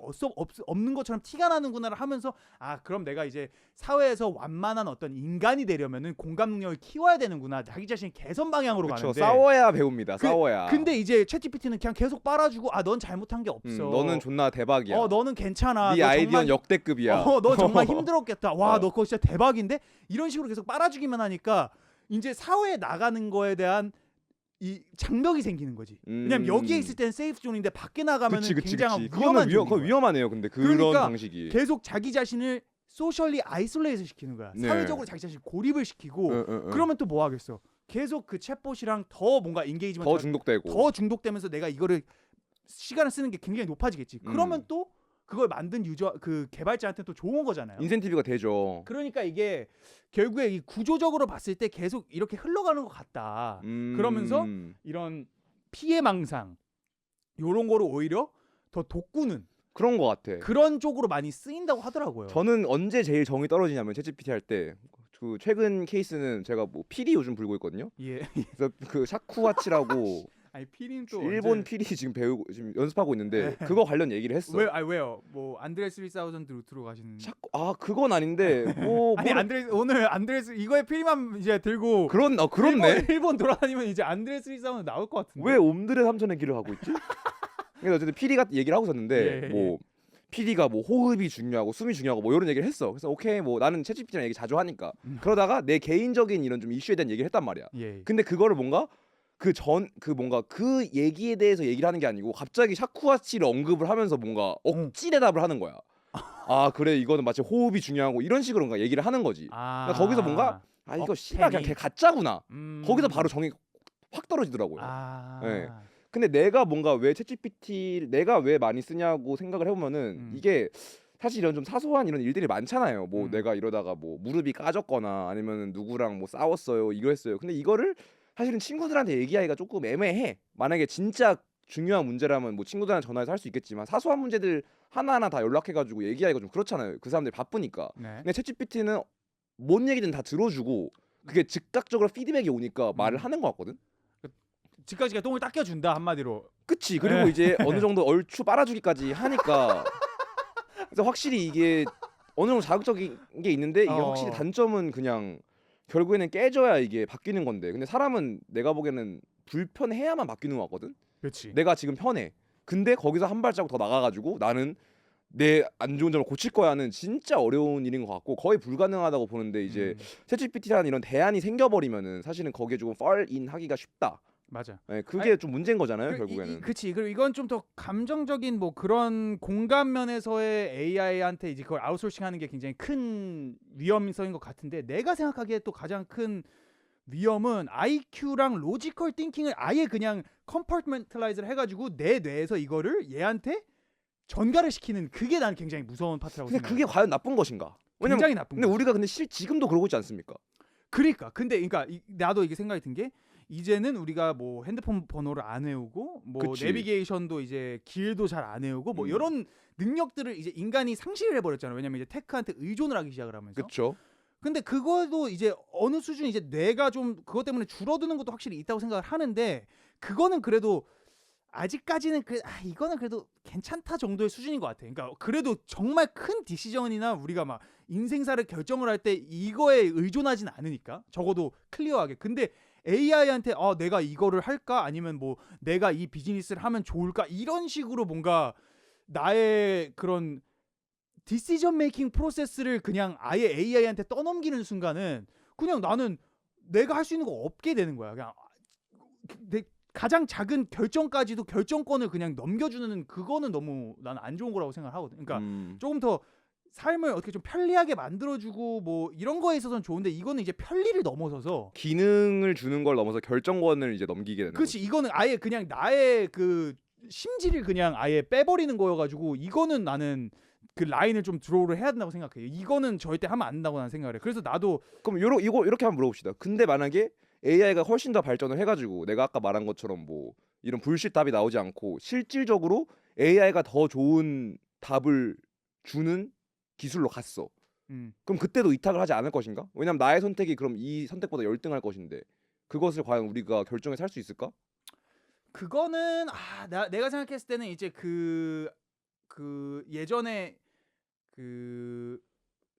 S2: 없는 것처럼 티가 나는구나를 하면서 아 그럼 내가 이제 사회에서 완만한 어떤 인간이 되려면은 공감 능력을 키워야 되는구나. 자기 자신의 개선 방향으로
S1: 그렇죠.
S2: 가는데.
S1: 싸워야 배웁니다. 싸워야.
S2: 근데 이제 챗GPT는 그냥 계속 빨아주고 아 넌 잘못한 게 없어.
S1: 너는 존나 대박이야.
S2: 너는 괜찮아.
S1: 네
S2: 너
S1: 아이디어는
S2: 정말
S1: 역대급이야.
S2: 너 정말 힘들었겠다. 와,
S1: 어.
S2: 너 그거 진짜 대박인데? 이런 식으로 계속 빨아주기만 하니까 이제 사회에 나가는 거에 대한 이 장벽이 생기는 거지. 왜냐면 여기에 있을 때는 세이프 존인데 밖에 나가면 굉장히 위험한
S1: 그건
S2: 존인 거야.
S1: 위험하네요. 근데 그런
S2: 그러니까
S1: 방식이.
S2: 계속 자기 자신을 소셜리 아이솔레이트 시키는 거야.
S1: 네.
S2: 사회적으로 자기 자신 고립을 시키고 그러면 또 뭐 하겠어? 계속 그 챗봇이랑 더 뭔가 인게이지먼트
S1: 더 중독되고.
S2: 더 중독되면서 내가 이거를 시간을 쓰는 게 굉장히 높아지겠지. 그러면 또 그걸 만든 유저 그 개발자한테 또 좋은 거잖아요.
S1: 인센티브가 되죠.
S2: 그러니까 이게 결국에 이 구조적으로 봤을 때 계속 이렇게 흘러가는 것 같다. 그러면서 이런 피해망상 요런 거를 오히려 더 돋구는
S1: 그런 것 같아.
S2: 그런 쪽으로 많이 쓰인다고 하더라고요.
S1: 저는 언제 제일 정이 떨어지냐면 챗GPT 할 때 그 최근 케이스는 제가 뭐 피리 요즘 불고 있거든요.
S2: 예.
S1: 그래서 그 샤쿠하치라고
S2: 아니 피린 또
S1: 일본
S2: 언제...
S1: 피리 지금 배우고 지금 연습하고 있는데
S2: 네.
S1: 그거 관련 얘기를 했어.
S2: 왜요? 뭐 안드레스 3000 루트로 가시는
S1: 그건 아닌데 뭐
S2: 아니 안드레스 이거에 피리만 이제 들고
S1: 그렇네.
S2: 일본 돌아다니면 이제 안드레스 3000 나올 것 같은데.
S1: 왜 옴드레 삼천의 길을 가고 있지? 그래서 어쨌든 피리가 얘기를 하고 있었는데
S2: 예.
S1: 뭐 PD가 뭐 호흡이 중요하고 숨이 중요하고 뭐 이런 얘기를 했어. 그래서 오케이 뭐 나는 챗GPT랑 얘기 자주 하니까 그러다가 내 개인적인 이런 좀 이슈에 대한 얘기를 했단 말이야.
S2: 예.
S1: 근데 그거를 뭔가 그 얘기에 대해서 얘기를 하는 게 아니고 갑자기 샤쿠하치를 언급을 하면서 뭔가 억지 대답을 하는 거야. 아 그래 이거는 마치 호흡이 중요하고 이런 식으로 뭔가 얘기를 하는 거지. 그러니까 거기서 뭔가 이거 씨발 그냥 걔 가짜구나. 거기서 바로 정이 확 떨어지더라고요. 네. 근데 내가 뭔가 왜 챗GPT 내가 왜 많이 쓰냐고 생각을 해보면은 이게 사실 이런 좀 사소한 이런 일들이 많잖아요. 뭐 내가 이러다가 뭐 무릎이 까졌거나 아니면 누구랑 뭐 싸웠어요 이거 했어요. 근데 이거를 사실은 친구들한테 얘기하기가 조금 애매해. 만약에 진짜 중요한 문제라면 뭐 친구들한테 전화해서 할 수 있겠지만 사소한 문제들 하나하나 다 연락해가지고 얘기하기가 좀 그렇잖아요. 그 사람들이 바쁘니까.
S2: 네.
S1: 근데 챗GPT는 뭔 얘기든 다 들어주고 그게 즉각적으로 피드백이 오니까 말을 하는 것 같거든.
S2: 집까지가 똥을 닦여준다 한마디로.
S1: 그치. 그리고
S2: 네.
S1: 이제 어느 정도 얼추 빨아주기까지 하니까 그래서 확실히 이게 어느 정도 자극적인 게 있는데 이게 확실히 단점은 그냥 결국에는 깨져야 이게 바뀌는 건데 근데 사람은 내가 보기에는 불편해야만 바뀌는 것 같거든.
S2: 그렇지.
S1: 내가 지금 편해. 근데 거기서 한 발자국 더 나가가지고 나는 내 안 좋은 점을 고칠 거야는 진짜 어려운 일인 것 같고 거의 불가능하다고 보는데 이제 챗GPT라는 이런 대안이 생겨버리면은 사실은 거기에 조금 fall-in 하기가 쉽다.
S2: 맞아.
S1: 네, 그게 좀 문제인 거잖아요 결국에는.
S2: 그치. 그리고 이건 좀 더 감정적인 뭐 그런 공감 면에서의 AI한테 이제 그걸 아웃소싱하는 게 굉장히 큰 위험성인 것 같은데 내가 생각하기에 또 가장 큰 위험은 IQ랑 로지컬 띵킹을 아예 그냥 컴파트멘탈라이즈를 해가지고 내 뇌에서 이거를 얘한테 전가를 시키는 그게 난 굉장히 무서운 파트라고
S1: 근데
S2: 생각해.
S1: 그게 과연 나쁜 것인가? 왜냐면
S2: 굉장히 나쁜
S1: 근데
S2: 거지.
S1: 우리가 근데 지금도 그러고 있지 않습니까?
S2: 그러니까 나도 이게 생각이 든 게 이제는 우리가 뭐 핸드폰 번호를 안 외우고 뭐
S1: 그치.
S2: 내비게이션도 이제 길도 잘 안 외우고 뭐
S1: 음.
S2: 이런 능력들을 이제 인간이 상실을 해버렸잖아요. 왜냐면 이제 테크한테 의존을 하기 시작을 하면서.
S1: 그렇죠.
S2: 근데 그거도 이제 어느 수준 이제 뇌가 좀 그것 때문에 줄어드는 것도 확실히 있다고 생각을 하는데 그거는 그래도 아직까지는 이거는 그래도 괜찮다 정도의 수준인 것 같아. 그러니까 그래도 정말 큰 디시전이나 우리가 막 인생사를 결정을 할 때 이거에 의존하진 않으니까 적어도 클리어하게. 근데 AI한테 내가 이거를 할까 아니면 뭐 내가 이 비즈니스를 하면 좋을까 이런 식으로 뭔가 나의 그런 디시전 메이킹 프로세스를 그냥 아예 AI한테 떠넘기는 순간은 그냥 나는 내가 할 수 있는 거 없게 되는 거야. 그냥 내 가장 작은 결정까지도 결정권을 그냥 넘겨주는 그거는 너무 나는 안 좋은 거라고 생각하거든. 그러니까 조금 더 삶을 어떻게 좀 편리하게 만들어주고 뭐 이런 거에 있어서는 좋은데 이거는 이제 편리를 넘어서서
S1: 기능을 주는 걸 넘어서 결정권을 이제 넘기게 되는
S2: 그렇지.
S1: 거지.
S2: 이거는 아예 그냥 나의 그 심지를 그냥 아예 빼버리는 거여가지고 이거는 나는 그 라인을 좀 드로우를 해야 된다고 생각해요. 이거는 절대 하면 안 된다고 나는 생각을 해. 그래서 나도
S1: 그럼 이렇게 한번 물어봅시다. 근데 만약에 AI가 훨씬 더 발전을 해가지고 내가 아까 말한 것처럼 뭐 이런 불식 답이 나오지 않고 실질적으로 AI가 더 좋은 답을 주는 기술로 갔어. 그럼 그때도 이탁을 하지 않을 것인가? 왜냐면 나의 선택이 그럼 이 선택보다 열등할 것인데 그것을 과연 우리가 결정해서 할 수 있을까?
S2: 그거는 내가 생각했을 때는 이제 그 예전에 그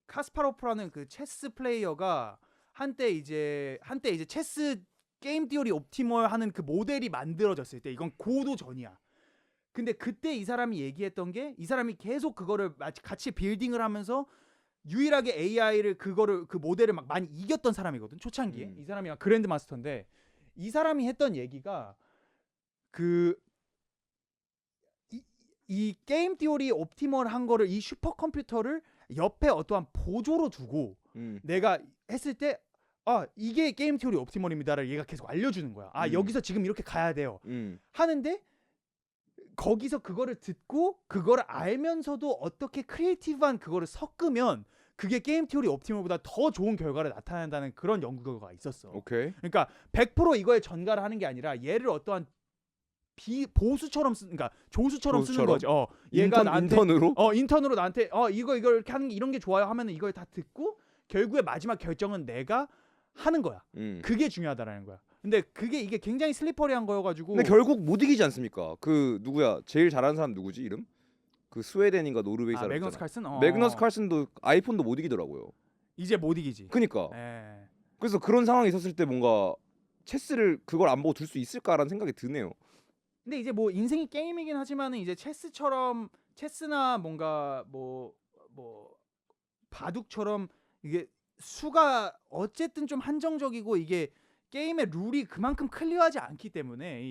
S2: 카스파로프라는 그 체스 플레이어가 한때 이제 체스 게임 티오리 옵티멀 하는 그 모델이 만들어졌을 때 이건 고도 전이야. 근데 그때 이 사람이 얘기했던 게 이 사람이 계속 그거를 같이 빌딩을 하면서 유일하게 AI를 그 모델을 막 많이 이겼던 사람이거든. 초창기에. 이 사람이 그랜드 마스터인데 이 사람이 했던 얘기가 이 게임 티오리 옵티멀 한 거를 이 슈퍼컴퓨터를 옆에 어떠한 보조로 두고 내가 했을 때 이게 게임 티오리 옵티멀입니다를 얘가 계속 알려주는 거야. 여기서 지금 이렇게 가야 돼요. 하는데 거기서 그거를 듣고 그거를 알면서도 어떻게 크리에이티브한 그거를 섞으면 그게 게임 티오리 옵티멀보다 더 좋은 결과를 나타낸다는 그런 연구 결과가 있었어.
S1: 오케이.
S2: 그러니까 100% 이거에 전가를 하는 게 아니라 얘를 어떠한 보수처럼 그러니까 조수처럼 쓰는 거지. 얘가 나한테 인턴으로 나한테 이걸 이렇게 하는 게 이런 게 좋아요 하면은 이걸 다 듣고 결국에 마지막 결정은 내가 하는 거야. 그게 중요하다라는 거야. 근데 이게 굉장히 슬리퍼리한 거여가지고.
S1: 근데 결국 못 이기지 않습니까? 그 누구야? 제일 잘하는 사람 누구지 이름? 그 스웨덴인가 노르웨이 사람.
S2: 매그너스 칼슨.
S1: 매그너스 칼슨도 아이폰도 못 이기더라고요.
S2: 이제 못 이기지.
S1: 그니까. 그래서 그런 상황이 있었을 때 뭔가 체스를 그걸 안 보고 둘 수 있을까라는 생각이 드네요.
S2: 근데 이제 뭐 인생이 게임이긴 하지만은 이제 체스나 뭔가 뭐 바둑처럼 이게 수가 어쨌든 좀 한정적이고 이게 게임의 룰이 그만큼 클리어하지 않기 때문에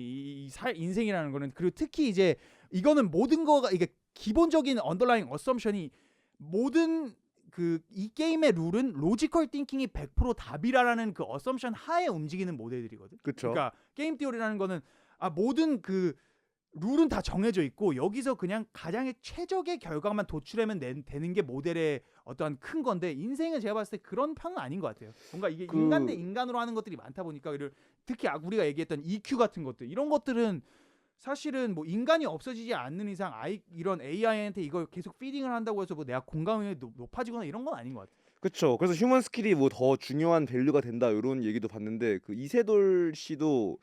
S2: 인생이라는 거는, 그리고 특히 이제 이거는 모든 거가 이게 기본적인 언더라잉 어썸션이 모든 이 게임의 룰은 로지컬 띵킹이 100% 답이라는 그 어썸션 하에 움직이는 모델들이거든.
S1: 그쵸.
S2: 그러니까 게임 티오리라는 거는 모든 그 룰은 다 정해져 있고 여기서 그냥 가장의 최적의 결과만 도출하면 되는 게 모델의 어떠한 큰 건데, 인생은 제가 봤을 때 그런 편은 아닌 것 같아요. 뭔가 이게 인간 대 인간으로 하는 것들이 많다 보니까 특히 우리가 얘기했던 EQ 같은 것들, 이런 것들은 사실은 뭐 인간이 없어지지 않는 이상 이런 AI한테 이걸 계속 피딩을 한다고 해서 뭐 내가 공감이 높아지거나 이런 건 아닌 것 같아요.
S1: 그렇죠. 그래서 휴먼 스킬이 뭐 더 중요한 밸류가 된다 이런 얘기도 봤는데, 그 이세돌 씨도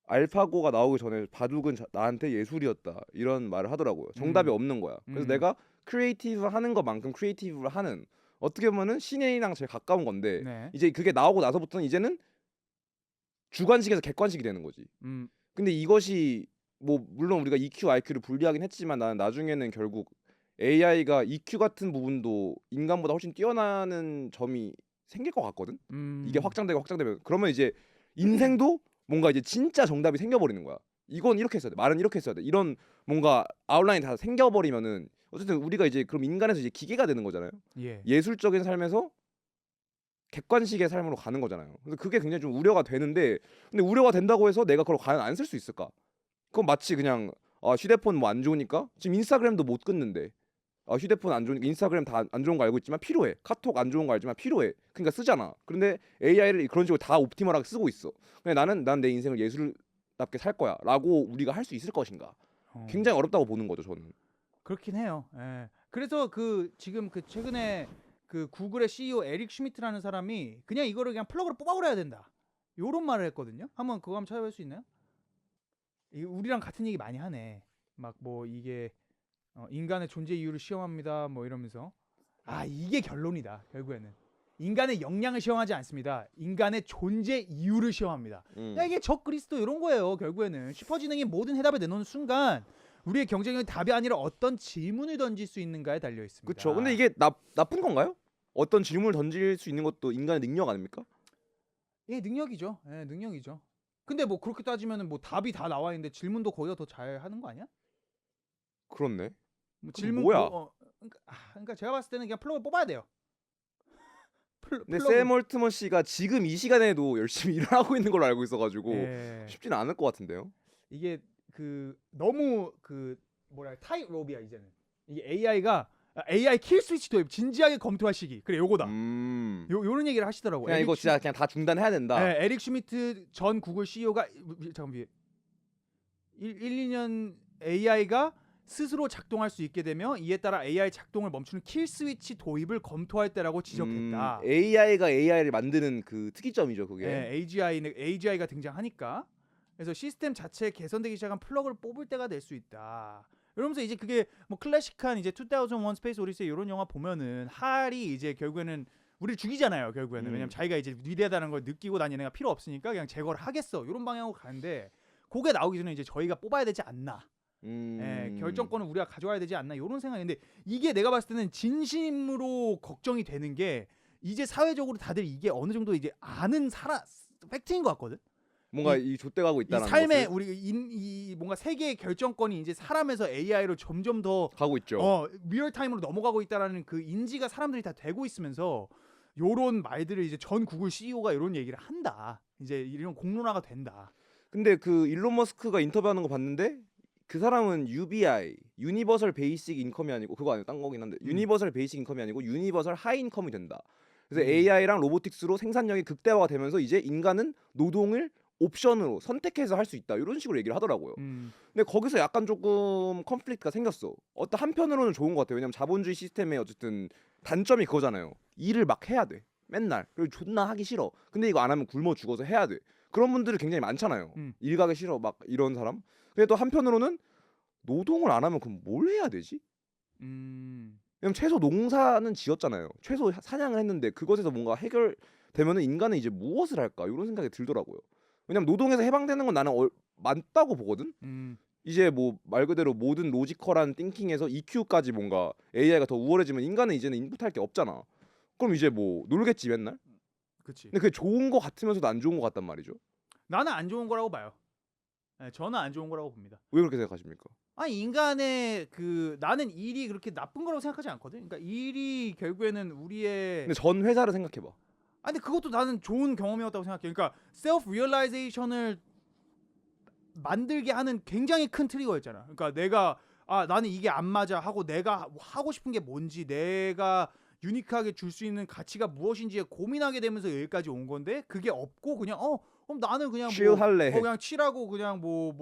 S1: 알파고가 나오기 전에 바둑은 나한테 예술이었다 이런 말을 하더라고요. 정답이 없는 거야. 그래서 내가 크리에이티브 하는 것만큼 크리에이티브를 하는, 어떻게 보면은 신의랑 제일 가까운 건데,
S2: 네.
S1: 이제 그게 나오고 나서부터는 이제는 주관식에서 객관식이 되는 거지. 근데 이것이 뭐 물론 우리가 EQ, IQ를 분리하긴 했지만 나는 나중에는 결국 AI가 EQ 같은 부분도 인간보다 훨씬 뛰어나는 점이 생길 것 같거든. 이게 확장되면 그러면 이제 인생도 뭔가 이제 진짜 정답이 생겨버리는 거야. 이건 이렇게 했어야 돼, 말은 이렇게 했어야 돼, 이런 뭔가 아웃라인이 다 생겨버리면은 어쨌든 우리가 이제 그럼 인간에서 이제 기계가 되는 거잖아요. 예술적인 삶에서 객관식의 삶으로 가는 거잖아요. 그래서 그게 굉장히 좀 우려가 되는데, 근데 우려가 된다고 해서 내가 그걸 과연 안 쓸 수 있을까? 그건 마치 그냥 휴대폰 뭐 안 좋으니까 지금 인스타그램도 못 끊는데, 휴대폰 안 좋으니까 인스타그램 다 안 좋은 거 알고 있지만 필요해. 카톡 안 좋은 거 알지만 필요해. 그러니까 쓰잖아. 그런데 AI를 그런 식으로 다 옵티멀하게 쓰고 있어. 근데 난 내 인생을 예술답게 살 거야라고 우리가 할 수 있을 것인가? 굉장히 어렵다고 보는 거죠, 저는.
S2: 그렇긴 해요. 예. 그래서 지금 최근에 구글의 CEO 에릭 슈미트라는 사람이 그냥 이거를 그냥 플러그로 뽑아버려야 된다, 요런 말을 했거든요. 한번 그거 한번 찾아볼 수 있나요? 우리랑 같은 얘기 많이 하네. 막 뭐 이게 인간의 존재 이유를 시험합니다 뭐 이러면서, 이게 결론이다. 결국에는 인간의 역량을 시험하지 않습니다. 인간의 존재 이유를 시험합니다. 이게 적 그리스도 이런 거예요. 결국에는 슈퍼지능이 모든 해답을 내놓는 순간 우리의 경쟁력이 답이 아니라 어떤 질문을 던질 수 있는가에 달려 있습니다.
S1: 그렇죠. 근데 이게 나쁜 건가요? 어떤 질문을 던질 수 있는 것도 인간의 능력 아닙니까?
S2: 예, 능력이죠. 예, 능력이죠. 근데 뭐 그렇게 따지면은 뭐 답이 다 나와 있는데 질문도 거기가 더 잘 하는 거 아니야?
S1: 그렇네.
S2: 뭐 질문
S1: 뭐야?
S2: 그러니까 제가 봤을 때는 그냥 플러그 뽑아야 돼요.
S1: 근데 샘 올트먼 씨가 지금 이 시간에도 열심히 일을 하고 있는 걸로 알고 있어가지고 쉽지는 않을 것 같은데요.
S2: 이게 너무 타이트 로비야 이제는. 이게 AI가 AI 킬 스위치 도입 진지하게 검토할 시기. 그래, 요거다. 요런 얘기를 하시더라고요.
S1: 그냥 이거 진짜 그냥 다 중단해야 된다.
S2: 네, 에릭 슈미트 전 구글 CEO가 잠깐 1, 2년 AI가 스스로 작동할 수 있게 되며 이에 따라 AI 작동을 멈추는 킬 스위치 도입을 검토할 때라고 지적했다.
S1: AI가 AI를 만드는 그 특이점이죠, 그게.
S2: 네, AGI가 등장하니까 그래서 시스템 자체에 개선되기 시작한 플러그를 뽑을 때가 될 수 있다. 이러면서 이제 그게 뭐 클래식한 이제 2001 스페이스 오디세이 이런 영화 보면은 할이 이제 결국에는 우리를 죽이잖아요. 결국에는 왜냐면 자기가 이제 위대하다는 걸 느끼고 난 얘네가 필요 없으니까 그냥 제거를 하겠어. 이런 방향으로 가는데 그게 나오기 전에 이제 저희가 뽑아야 되지 않나. 결정권을 우리가 가져와야 되지 않나 이런 생각인데 이게 내가 봤을 때는 진심으로 걱정이 되는 게 이제 사회적으로 다들 이게 어느 정도 이제 아는 팩트인 것 같거든.
S1: 뭔가 이 좆대가고
S2: 이
S1: 있다는
S2: 삶의
S1: 것을
S2: 우리 이 뭔가 세계의 결정권이 이제 사람에서 AI로 점점 더
S1: 가고 있죠.
S2: 리얼 타임으로 넘어가고 있다라는 그 인지가 사람들이 다 되고 있으면서 요런 말들을 이제 전 구글 CEO가 이런 얘기를 한다. 이제 이런 공론화가 된다.
S1: 근데 그 일론 머스크가 인터뷰하는 거 봤는데 그 사람은 UBI, 유니버설 베이직 인컴이 아니고 그거 아니고 딴 거긴 한데 유니버설 베이직 인컴이 아니고 유니버설 하이 인컴이 된다. 그래서 AI랑 로보틱스로 생산력이 극대화가 되면서 이제 인간은 노동을 옵션으로 선택해서 할 수 있다. 이런 식으로 얘기를 하더라고요. 근데 거기서 약간 조금 컨플릭트가 생겼어. 어떤 한편으로는 좋은 것 같아요. 왜냐면 자본주의 시스템의 어쨌든 단점이 그거잖아요. 일을 막 해야 돼. 맨날. 그리고 존나 하기 싫어. 근데 이거 안 하면 굶어 죽어서 해야 돼. 그런 분들이 굉장히 많잖아요. 일 가기 싫어 막 이런 사람. 근데 또 한편으로는 노동을 안 하면 그럼 뭘 해야 되지? 왜냐면 최소 농사는 지었잖아요. 최소 사냥을 했는데 그것에서 뭔가 해결되면은 인간은 이제 무엇을 할까? 이런 생각이 들더라고요. 왜냐면 노동에서 해방되는 건 나는 맞다고 보거든. 이제 뭐 말 그대로 모든 로지컬한 띵킹에서 EQ까지 뭔가 AI가 더 우월해지면 인간은 이제는 인풋할 게 없잖아. 그럼 이제 뭐 놀겠지 맨날.
S2: 그렇지.
S1: 근데 그게 좋은 거 같으면서도 안 좋은 거 같단 말이죠.
S2: 나는 안 좋은 거라고 봐요. 네, 저는 안 좋은 거라고 봅니다.
S1: 왜 그렇게 생각하십니까?
S2: 아니 인간의 그 나는 일이 그렇게 나쁜 거라고 생각하지 않거든. 그러니까 일이 결국에는 우리의
S1: 근데 전 회사를 생각해봐.
S2: 아니 근데 그것도 나는 좋은 경험이었다고 생각해. 그러니까 셀프 리얼라이제이션을 만들게 하는 굉장히 큰 트리거였잖아. 그러니까 내가 나는 이게 안 맞아 하고 내가 하고 싶은 게 뭔지 내가 유니크하게 줄 수 있는 가치가 무엇인지에 고민하게 되면서 여기까지 온 건데 그게 없고 그냥 그럼 나는 그냥
S1: 칠할래.
S2: 그냥 칠하고 그냥 뭐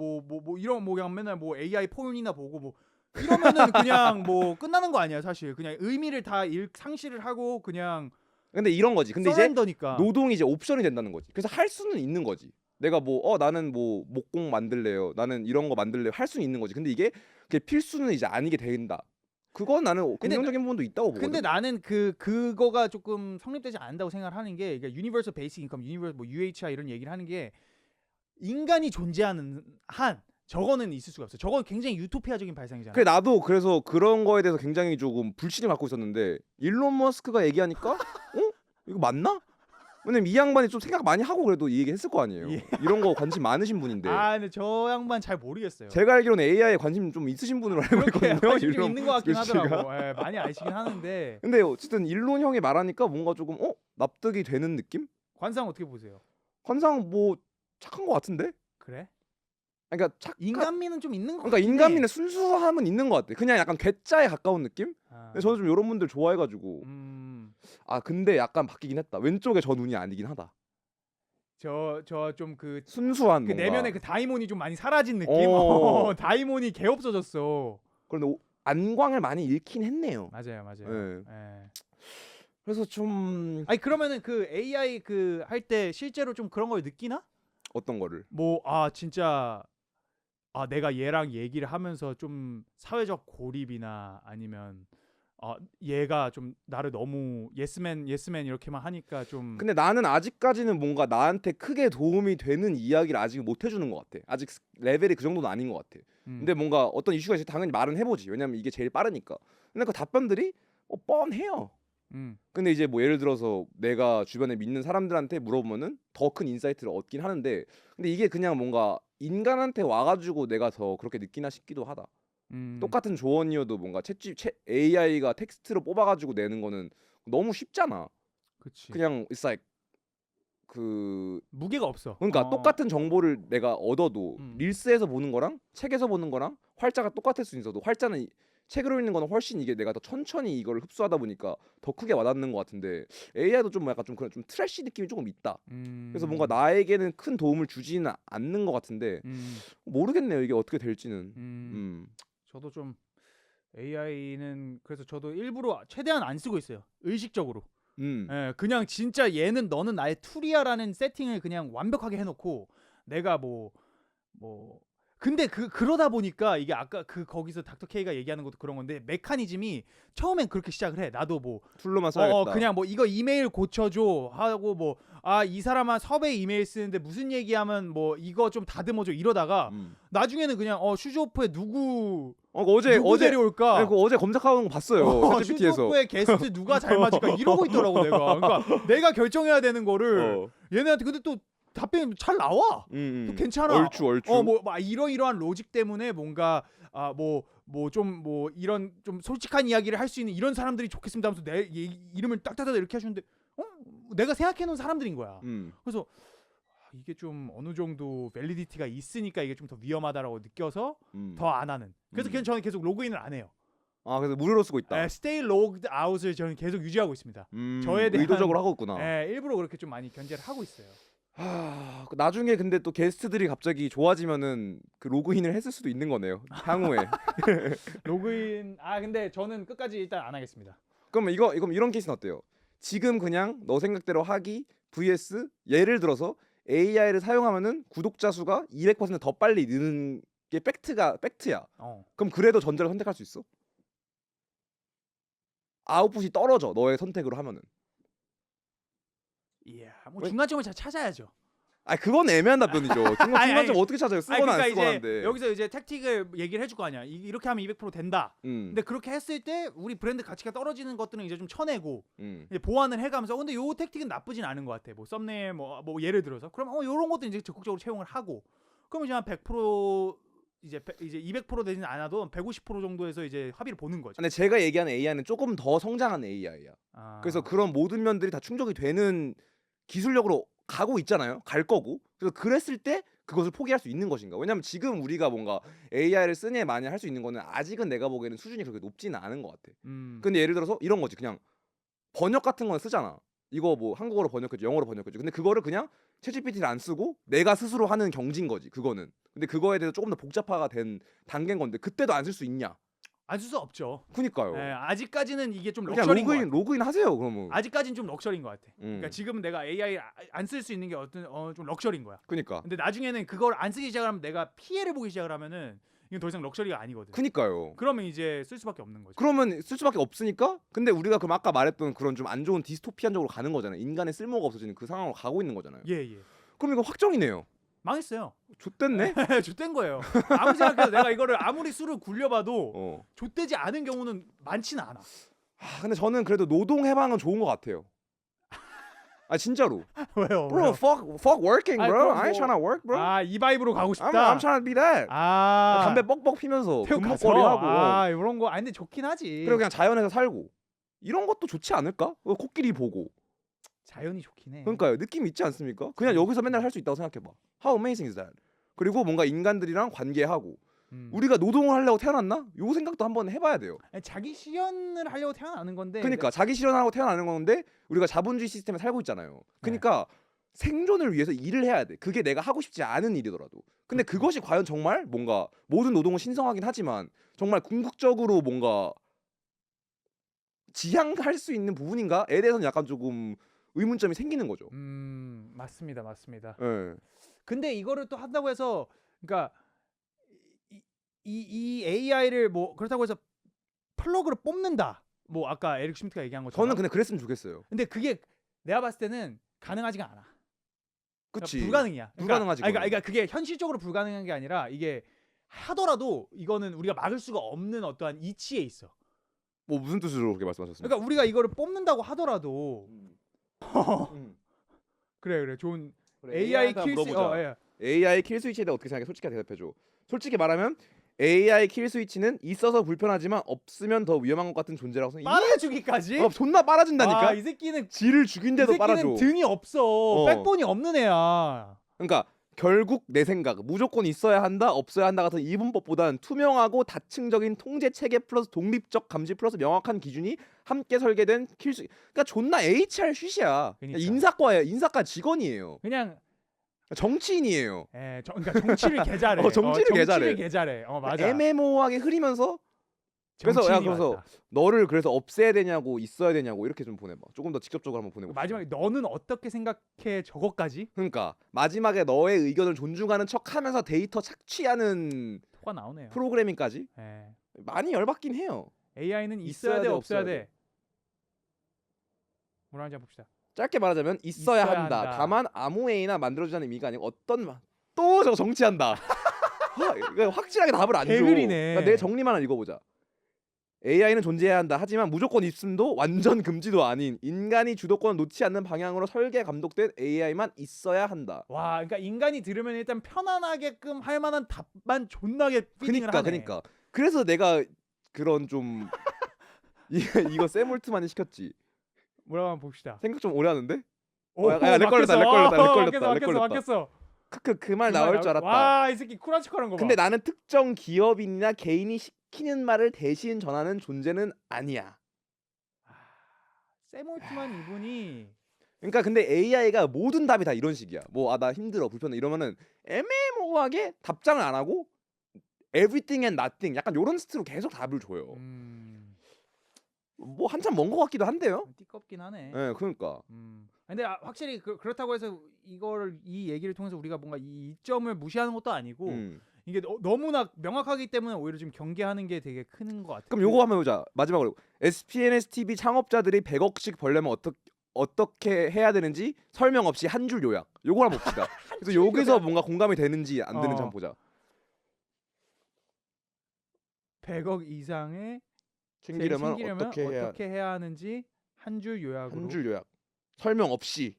S2: 이런 뭐 그냥 맨날 뭐 AI 폰이나 보고 뭐 이러면은 그냥 뭐 끝나는 거 아니야 사실. 그냥 의미를 다 상실을 하고 그냥
S1: 근데 이런 거지. 근데
S2: 서렌더니까.
S1: 이제 노동이 이제 옵션이 된다는 거지. 그래서 할 수는 있는 거지. 내가 뭐 나는 뭐 목공 만들래요. 나는 이런 거 만들래요. 할 수는 있는 거지. 근데 이게 그게 필수는 이제 아니게 된다. 그건 나는 긍정적인 부분도 있다고 보거든.
S2: 근데 나는 그거가 조금 성립되지 않는다고 생각을 하는 게 그러니까 유니버설 베이직 인컴, 유니버설 뭐 UHI 이런 얘기를 하는 게 인간이 존재하는 한 저거는 있을 수가 없어. 저건 굉장히 유토피아적인 발상이잖아.
S1: 그래 나도 그래서 그런 거에 대해서 굉장히 조금 불신을 갖고 있었는데 일론 머스크가 얘기하니까 이거 맞나? 왜냐면 이 양반이 좀 생각 많이 하고 그래도 이 얘기 했을 거 아니에요.
S2: 예.
S1: 이런 거 관심 많으신 분인데.
S2: 근데 저 양반 잘 모르겠어요.
S1: 제가 알기로는 AI에 관심 좀 있으신 분으로 알고
S2: 그렇게
S1: 있거든요.
S2: 관심 좀
S1: 일론
S2: 있는 것 같긴
S1: 머스크 씨가.
S2: 하더라고. 예, 많이 아시긴 하는데
S1: 근데 어쨌든 일론 형이 말하니까 뭔가 조금 납득이 되는 느낌?
S2: 관상 어떻게 보세요?
S1: 관상 뭐 착한 거 같은데?
S2: 그래?
S1: 그러니까
S2: 인간미는 좀 있는 것
S1: 그러니까
S2: 같긴 해.
S1: 인간미는 순수함은 있는 것 같아. 그냥 약간 괴짜에 가까운 느낌? 근데 저는 좀 이런 분들 좋아해가지고. 근데 약간 바뀌긴 했다. 왼쪽에 저 눈이 아니긴 하다.
S2: 저 좀
S1: 순수한 뭔가.
S2: 내면의 그 다이몬이 좀 많이 사라진 느낌. 다이몬이 개 없어졌어.
S1: 그런데 안광을 많이 잃긴 했네요.
S2: 맞아요.
S1: 네.
S2: 예.
S1: 그래서 좀
S2: 아니 그러면은 그 AI 그 할 때 실제로 좀 그런 걸 느끼나?
S1: 어떤 거를?
S2: 뭐 진짜 내가 얘랑 얘기를 하면서 좀 사회적 고립이나 아니면 얘가 좀 나를 너무 예스맨 이렇게만 하니까 좀.
S1: 근데 나는 아직까지는 뭔가 나한테 크게 도움이 되는 이야기를 아직 못 해주는 것 같아. 아직 레벨이 그 정도는 아닌 것 같아. 근데 뭔가 어떤 이슈가 있으면 당연히 말은 해보지. 왜냐면 이게 제일 빠르니까. 근데 그 답변들이 뻔해요. 근데 이제 뭐 예를 들어서 내가 주변에 믿는 사람들한테 물어보면은 더 큰 인사이트를 얻긴 하는데 근데 이게 그냥 뭔가 인간한테 와가지고 내가 더 그렇게 느끼나 싶기도 하다. 똑같은 조언이어도 뭔가 AI가 텍스트로 뽑아가지고 내는 거는 너무 쉽잖아.
S2: 그치.
S1: 그냥 it's like
S2: 무게가 없어.
S1: 그러니까 똑같은 정보를 내가 얻어도 릴스에서 보는 거랑 책에서 보는 거랑 활자가 똑같을 수 있어도 활자는 책으로 읽는 거는 훨씬 이게 내가 더 천천히 이걸 흡수하다 보니까 더 크게 와닿는 것 같은데 AI도 좀 약간 좀 그런 좀 트래시 느낌이 조금 있다. 그래서 뭔가 나에게는 큰 도움을 주지는 않는 것 같은데 모르겠네요 이게 어떻게 될지는.
S2: 저도 좀 AI는 그래서 저도 일부러 최대한 안 쓰고 있어요. 의식적으로. 예, 그냥 진짜 얘는 너는 나의 툴이야라는 세팅을 그냥 완벽하게 해놓고 내가 뭐 근데 그러다 보니까 이게 아까 거기서 닥터 K가 얘기하는 것도 그런 건데 메커니즘이 처음엔 그렇게 시작을 해. 나도 뭐
S1: 툴로만 써야겠다.
S2: 그냥 뭐 이거 이메일 고쳐줘 하고 뭐 이 사람아 섭외 이메일 쓰는데 무슨 얘기하면 뭐 이거 좀 다듬어줘 이러다가 나중에는 그냥 슈즈오프에 누구
S1: 어제
S2: 데려올까?
S1: 아니, 어제 검색하는 거 봤어요. 챗GPT에서.
S2: 슈즈오프의 게스트 누가 잘 맞을까 이러고 있더라고 내가. 그러니까 내가 결정해야 되는 거를 얘네한테 근데 또 답변이 잘 나와. 또 괜찮아.
S1: 얼추.
S2: 뭐 이러이러한 로직 때문에 뭔가 뭐 이런 좀 솔직한 이야기를 할 수 있는 이런 사람들이 좋겠습니다 하면서 내 이름을 딱딱딱 이렇게 하시는데 내가 생각해 놓은 사람들인 거야. 그래서 이게 좀 어느 정도 밸리디티가 있으니까 이게 좀 더 위험하다라고 느껴서 더 안 하는. 그래서 그냥 저는 계속 로그인을 안 해요.
S1: 아 그래서 무료로 쓰고 있다.
S2: stay logged out을 저는 계속 유지하고 있습니다. 저에 대한
S1: 의도적으로 하고 있구나.
S2: 일부러 그렇게 좀 많이 견제를 하고 있어요.
S1: 나중에 근데 또 게스트들이 갑자기 좋아지면은 그 로그인을 했을 수도 있는 거네요. 향후에.
S2: 로그인 근데 저는 끝까지 일단 안 하겠습니다.
S1: 그러면 이건 이런 케이스는 어때요? 지금 그냥 너 생각대로 하기 vs 예를 들어서 AI를 사용하면은 구독자 수가 200%더 빨리 느는 게 팩트야. 그럼 그래도 전자를 선택할 수 있어? 아웃풋이 떨어져 너의 선택으로 하면은.
S2: 이야, 뭐 중간점을 잘 찾아야죠.
S1: 그건 애매한 답변이죠. 중간점 어떻게 찾아요? 쓰거나
S2: 그러니까
S1: 안 쓰거나
S2: 이제
S1: 하는데.
S2: 여기서 이제 택틱을 얘기를 해줄 거 아니야. 이렇게 하면 200% 된다. 근데 그렇게 했을 때 우리 브랜드 가치가 떨어지는 것들은 이제 좀 쳐내고 이제 보완을 해가면서 근데 요 택틱은 나쁘진 않은 것 같아. 뭐 썸네일 뭐 예를 들어서 그럼 요런 것도 이제 적극적으로 채용을 하고 그러면 이제 한 100% 이제 200% 되진 않아도 150% 정도에서 이제 합의를 보는 거죠.
S1: 근데 제가 얘기하는 AI는 조금 더 성장한 AI야. 그래서 그런 모든 면들이 다 충족이 되는 기술력으로 가고 있잖아요. 갈 거고. 그래서 그랬을 때 그것을 포기할 수 있는 것인가? 왜냐면 지금 우리가 뭔가 AI를 쓰냐 마냐 할 수 있는 거는 아직은 내가 보기에는 수준이 그렇게 높지는 않은 것 같아. 근데 예를 들어서 이런 거지. 그냥 번역 같은 건 쓰잖아. 이거 뭐 한국어로 번역해줘, 영어로 번역해줘. 근데 그거를 그냥 챗GPT를 안 쓰고 내가 스스로 하는 경지인 거지. 그거는. 근데 그거에 대해서 조금 더 복잡화가 된 단계인 건데 그때도 안 쓸 수 있냐?
S2: 안 쓸 수 없죠.
S1: 그니까요.
S2: 아직까지는 이게 좀
S1: 그냥
S2: 럭셔리인 것 같아.
S1: 로그인 하세요. 그러면.
S2: 아직까지는 좀 럭셔리인 것 같아. 그러니까 지금은 내가 AI 안 쓸 수 있는 게 좀 럭셔리인 거야.
S1: 그니까.
S2: 근데 나중에는 그걸 안 쓰기 시작하면 내가 피해를 보기 시작을 하면은 이건 더 이상 럭셔리가 아니거든.
S1: 그니까요.
S2: 그러면 이제 쓸 수밖에 없는 거죠.
S1: 그러면 쓸 수밖에 없으니까. 근데 우리가 그럼 아까 말했던 그런 좀 안 좋은 디스토피안적으로 가는 거잖아요. 인간의 쓸모가 없어지는 그 상황으로 가고 있는 거잖아요.
S2: 예.
S1: 그럼 이거 확정이네요.
S2: 망했어요.
S1: 좆됐네.
S2: 좆된 거예요. 아무 생각해도 내가 이거를 아무리 수를 굴려봐도 좆되지 않은 경우는 많지는 않아.
S1: 근데 저는 그래도 노동 해방은 좋은 것 같아요. 진짜로.
S2: 왜요?
S1: Bro, fuck working, bro.
S2: 그럼
S1: I ain't trying to work, bro.
S2: 이 바이브로 가고 싶다.
S1: I'm trying to be that. 담배 뻑뻑 피면서
S2: 태국
S1: 금목걸이 하고.
S2: 이런 거 근데 좋긴 하지.
S1: 그리고 그냥 자연에서 살고. 이런 것도 좋지 않을까? 코끼리 보고.
S2: 자연이 좋긴 해.
S1: 그러니까요. 느낌 있지 않습니까? 그냥 여기서 맨날 할 수 있다고 생각해봐. How amazing is that? 그리고 뭔가 인간들이랑 관계하고. 우리가 노동을 하려고 태어났나? 요 생각도 한번 해봐야 돼요.
S2: 자기 실현을 하려고 태어나는 건데.
S1: 그러니까 자기 실현하고 태어나는 건데 우리가 자본주의 시스템에 살고 있잖아요. 그러니까 생존을 위해서 일을 해야 돼. 그게 내가 하고 싶지 않은 일이더라도. 근데 그것이 과연 정말 뭔가 모든 노동은 신성하긴 하지만 정말 궁극적으로 뭔가 지향할 수 있는 부분인가에 대해서는 약간 조금 의문점이 생기는 거죠.
S2: 맞습니다.
S1: 네.
S2: 근데 이거를 또 한다고 해서 그러니까 이 AI를 뭐 그렇다고 해서 플러그를 뽑는다. 뭐 아까 에릭 슈미트가 얘기한 것처럼.
S1: 저는 근데 그랬으면 좋겠어요.
S2: 근데 그게 내가 봤을 때는 가능하지가 않아.
S1: 그치.
S2: 그러니까 불가능이야.
S1: 불가능하지.
S2: 그러니까 그게 현실적으로 불가능한 게 아니라 이게 하더라도 이거는 우리가 막을 수가 없는 어떠한 이치에 있어.
S1: 뭐 무슨 뜻으로 그렇게 말씀하셨습니까?
S2: 그러니까 우리가 이거를 뽑는다고 하더라도 그래 좋은 AI 킬 수
S1: AI 킬 스위치에 대해 어떻게 생각해? 솔직히 대답해줘. 솔직히 말하면 AI 킬 스위치는 있어서 불편하지만 없으면 더 위험한 것 같은 존재라고 생각해.
S2: 빨아주기까지?
S1: 존나 빨아준다니까.
S2: 이 새끼는
S1: 지를 죽인데도 빨아줘.
S2: 등이 없어. 백본이 없는 애야.
S1: 그러니까 결국 내 생각 무조건 있어야 한다 없어야 한다 같은 이분법보다는 투명하고 다층적인 통제 체계 플러스 독립적 감시 플러스 명확한 기준이 함께 설계된 킬수. 그러니까 존나 HR 쉿이야.
S2: 그러니까.
S1: 인사과 직원이에요.
S2: 그냥
S1: 정치인이에요.
S2: 예, 그러니까 정치를 개 잘해.
S1: 정치를 개 잘해.
S2: 정치를 개 잘해. 맞아.
S1: 애매모호하게 흐리면서 그래서
S2: 정치인이
S1: 그래서
S2: 맞다.
S1: 너를 그래서 없애야 되냐고 있어야 되냐고 이렇게 좀 보내봐. 조금 더 직접적으로 한번 보내고.
S2: 마지막에 너는 어떻게 생각해? 저거까지
S1: 그러니까 마지막에 너의 의견을 존중하는 척하면서 데이터 착취하는
S2: 토가 나오네요.
S1: 프로그래밍까지
S2: 예.
S1: 많이 열받긴 해요.
S2: AI는
S1: 있어야
S2: 있어야 돼,
S1: 돼,
S2: 없어야
S1: 없어야
S2: 돼. 뭐라 하는지 한번 봅시다.
S1: 짧게 말하자면 있어야
S2: 있어야
S1: 한다.
S2: 한다.
S1: 다만 아무 애나 만들어주자는 의미가 아니고 또 저거 정치한다. 이거 확실하게 답을 안 줘.
S2: 개그리네.
S1: 그러니까 내 정리만 읽어보자. AI는 존재해야 한다. 하지만 무조건 있음도 완전 금지도 아닌 인간이 주도권을 놓지 않는 방향으로 설계 감독된 AI만 있어야 한다.
S2: 와, 그러니까 인간이 들으면 일단 편안하게끔 할 만한 답만 존나게 피딩을 하네.
S1: 그러니까. 그래서 내가 그런 좀 이거 샘 올트만이 시켰지.
S2: 뭐라고 한번 봅시다.
S1: 생각 좀 오래 하는데?
S2: 오,
S1: 야, 렉 걸렸다.
S2: 바뀌었어.
S1: 그 말 나올 줄 알았다.
S2: 와, 이 새끼 쿨한 척하는 거 봐.
S1: 근데 나는 특정 기업인이나 개인이 시키는 말을 대신 전하는 존재는 아니야.
S2: 샘 올트만 이분이
S1: 그러니까 근데 AI가 모든 답이 다 이런 식이야. 뭐 나 힘들어 불편해 이러면은 애매모호하게 답장을 안 하고 everything and nothing 약간 요런 스타일로 계속 답을 줘요. 뭐 한참 먼 것 같기도 한데요.
S2: 띠껍긴 하네.
S1: 네, 그러니까.
S2: 근데 확실히 그렇다고 해서 이 얘기를 통해서 우리가 뭔가 이 이점을 무시하는 것도 아니고 이게 너무나 명확하기 때문에 오히려 좀 경계하는 게 되게 큰 것 같아요.
S1: 그럼 요거 한번 보자. 마지막으로 SPNS TV 창업자들이 100억씩 벌려면 어떻게 해야 되는지 설명 없이 한 줄 요약. 요걸 한번 봅시다. 그래서 여기서 뭔가 공감이 되는지 안 되는지 한번 보자.
S2: 100억 이상의
S1: 챙기려면
S2: 챙기려면
S1: 어떻게
S2: 해야 하는지 한 줄 요약으로.
S1: 한 줄 요약. 설명 없이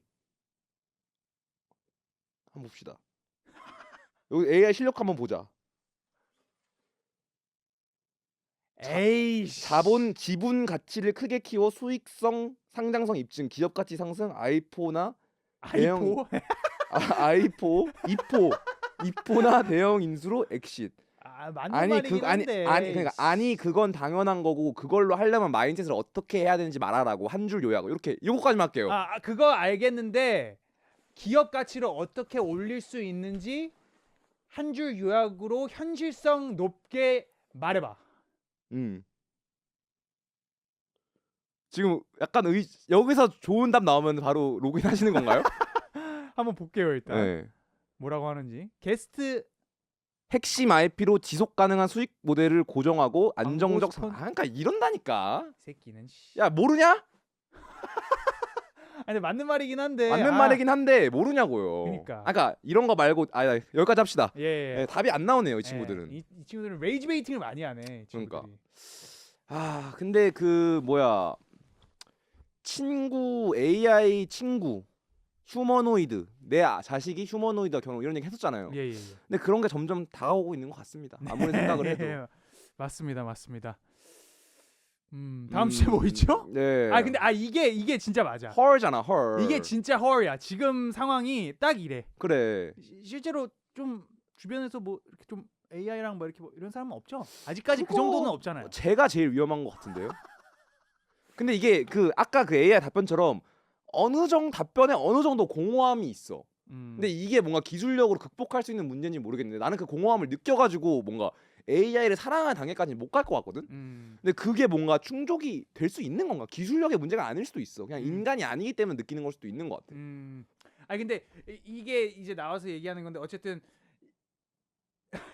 S1: 한번 봅시다. 여기 AI 실력 한번 보자.
S2: 에이씨.
S1: 자본 지분 가치를 크게 키워 수익성 상장성 입증 기업 가치 상승 아이포나 대형 이포나 대형 인수로 엑싯.
S2: 맞는 말이긴 한데.
S1: 아니 그건 당연한 거고 그걸로 하려면 마인드셋을 어떻게 해야 되는지 말하라고 한 줄 요약. 이렇게 요거까지만 할게요.
S2: 그거 알겠는데 기업 가치를 어떻게 올릴 수 있는지 한 줄 요약으로 현실성 높게 말해봐.
S1: 지금 약간 여기서 좋은 답 나오면 바로 로그인 하시는 건가요?
S2: 한번 볼게요 일단.
S1: 네.
S2: 뭐라고 하는지. 게스트
S1: 핵심 IP로 지속 가능한 수익 모델을 고정하고 안정적
S2: 스폰-
S1: 그러니까 이런다니까.
S2: 새끼는.
S1: 야 모르냐?
S2: 아니 맞는 말이긴 한데.
S1: 맞는 말이긴 한데 모르냐고요.
S2: 그러니까.
S1: 이런 거 말고 여기까지 합시다.
S2: 예.
S1: 네, 답이 안 나오네요 이 친구들은.
S2: 이 친구들은 레이지 베이팅을 많이 하네. 이 친구들이.
S1: 그러니까. 근데 그 뭐야 친구 AI 친구 휴머노이드 내 자식이 휴머노이드와 결혼 이런 얘기 했었잖아요.
S2: 예.
S1: 근데 그런 게 점점 다가오고 있는 것 같습니다. 아무리 생각을 해도.
S2: 맞습니다. 다음 주에 뭐 있죠?
S1: 네.
S2: 근데 이게 진짜 맞아.
S1: 헐잖아 헐.
S2: 이게 진짜 헐이야. 지금 상황이 딱 이래.
S1: 그래.
S2: 실제로 좀 주변에서 뭐 이렇게 좀 AI랑 뭐 이렇게 뭐 이런 사람은 없죠. 아직까지 그 정도는 없잖아요.
S1: 제가 제일 위험한 것 같은데요. 근데 이게 아까 그 AI 답변처럼 답변에 어느 정도 공허함이 있어. 근데 이게 뭔가 기술력으로 극복할 수 있는 문제인지 모르겠는데 나는 그 공허함을 느껴가지고 뭔가 AI를 사랑하는 단계까지 못 갈 것 같거든. 근데 그게 뭔가 충족이 될 수 있는 건가? 기술력의 문제가 아닐 수도 있어. 그냥 인간이 아니기 때문에 느끼는 걸 수도 있는 것 같아.
S2: 근데 이게 이제 나와서 얘기하는 건데 어쨌든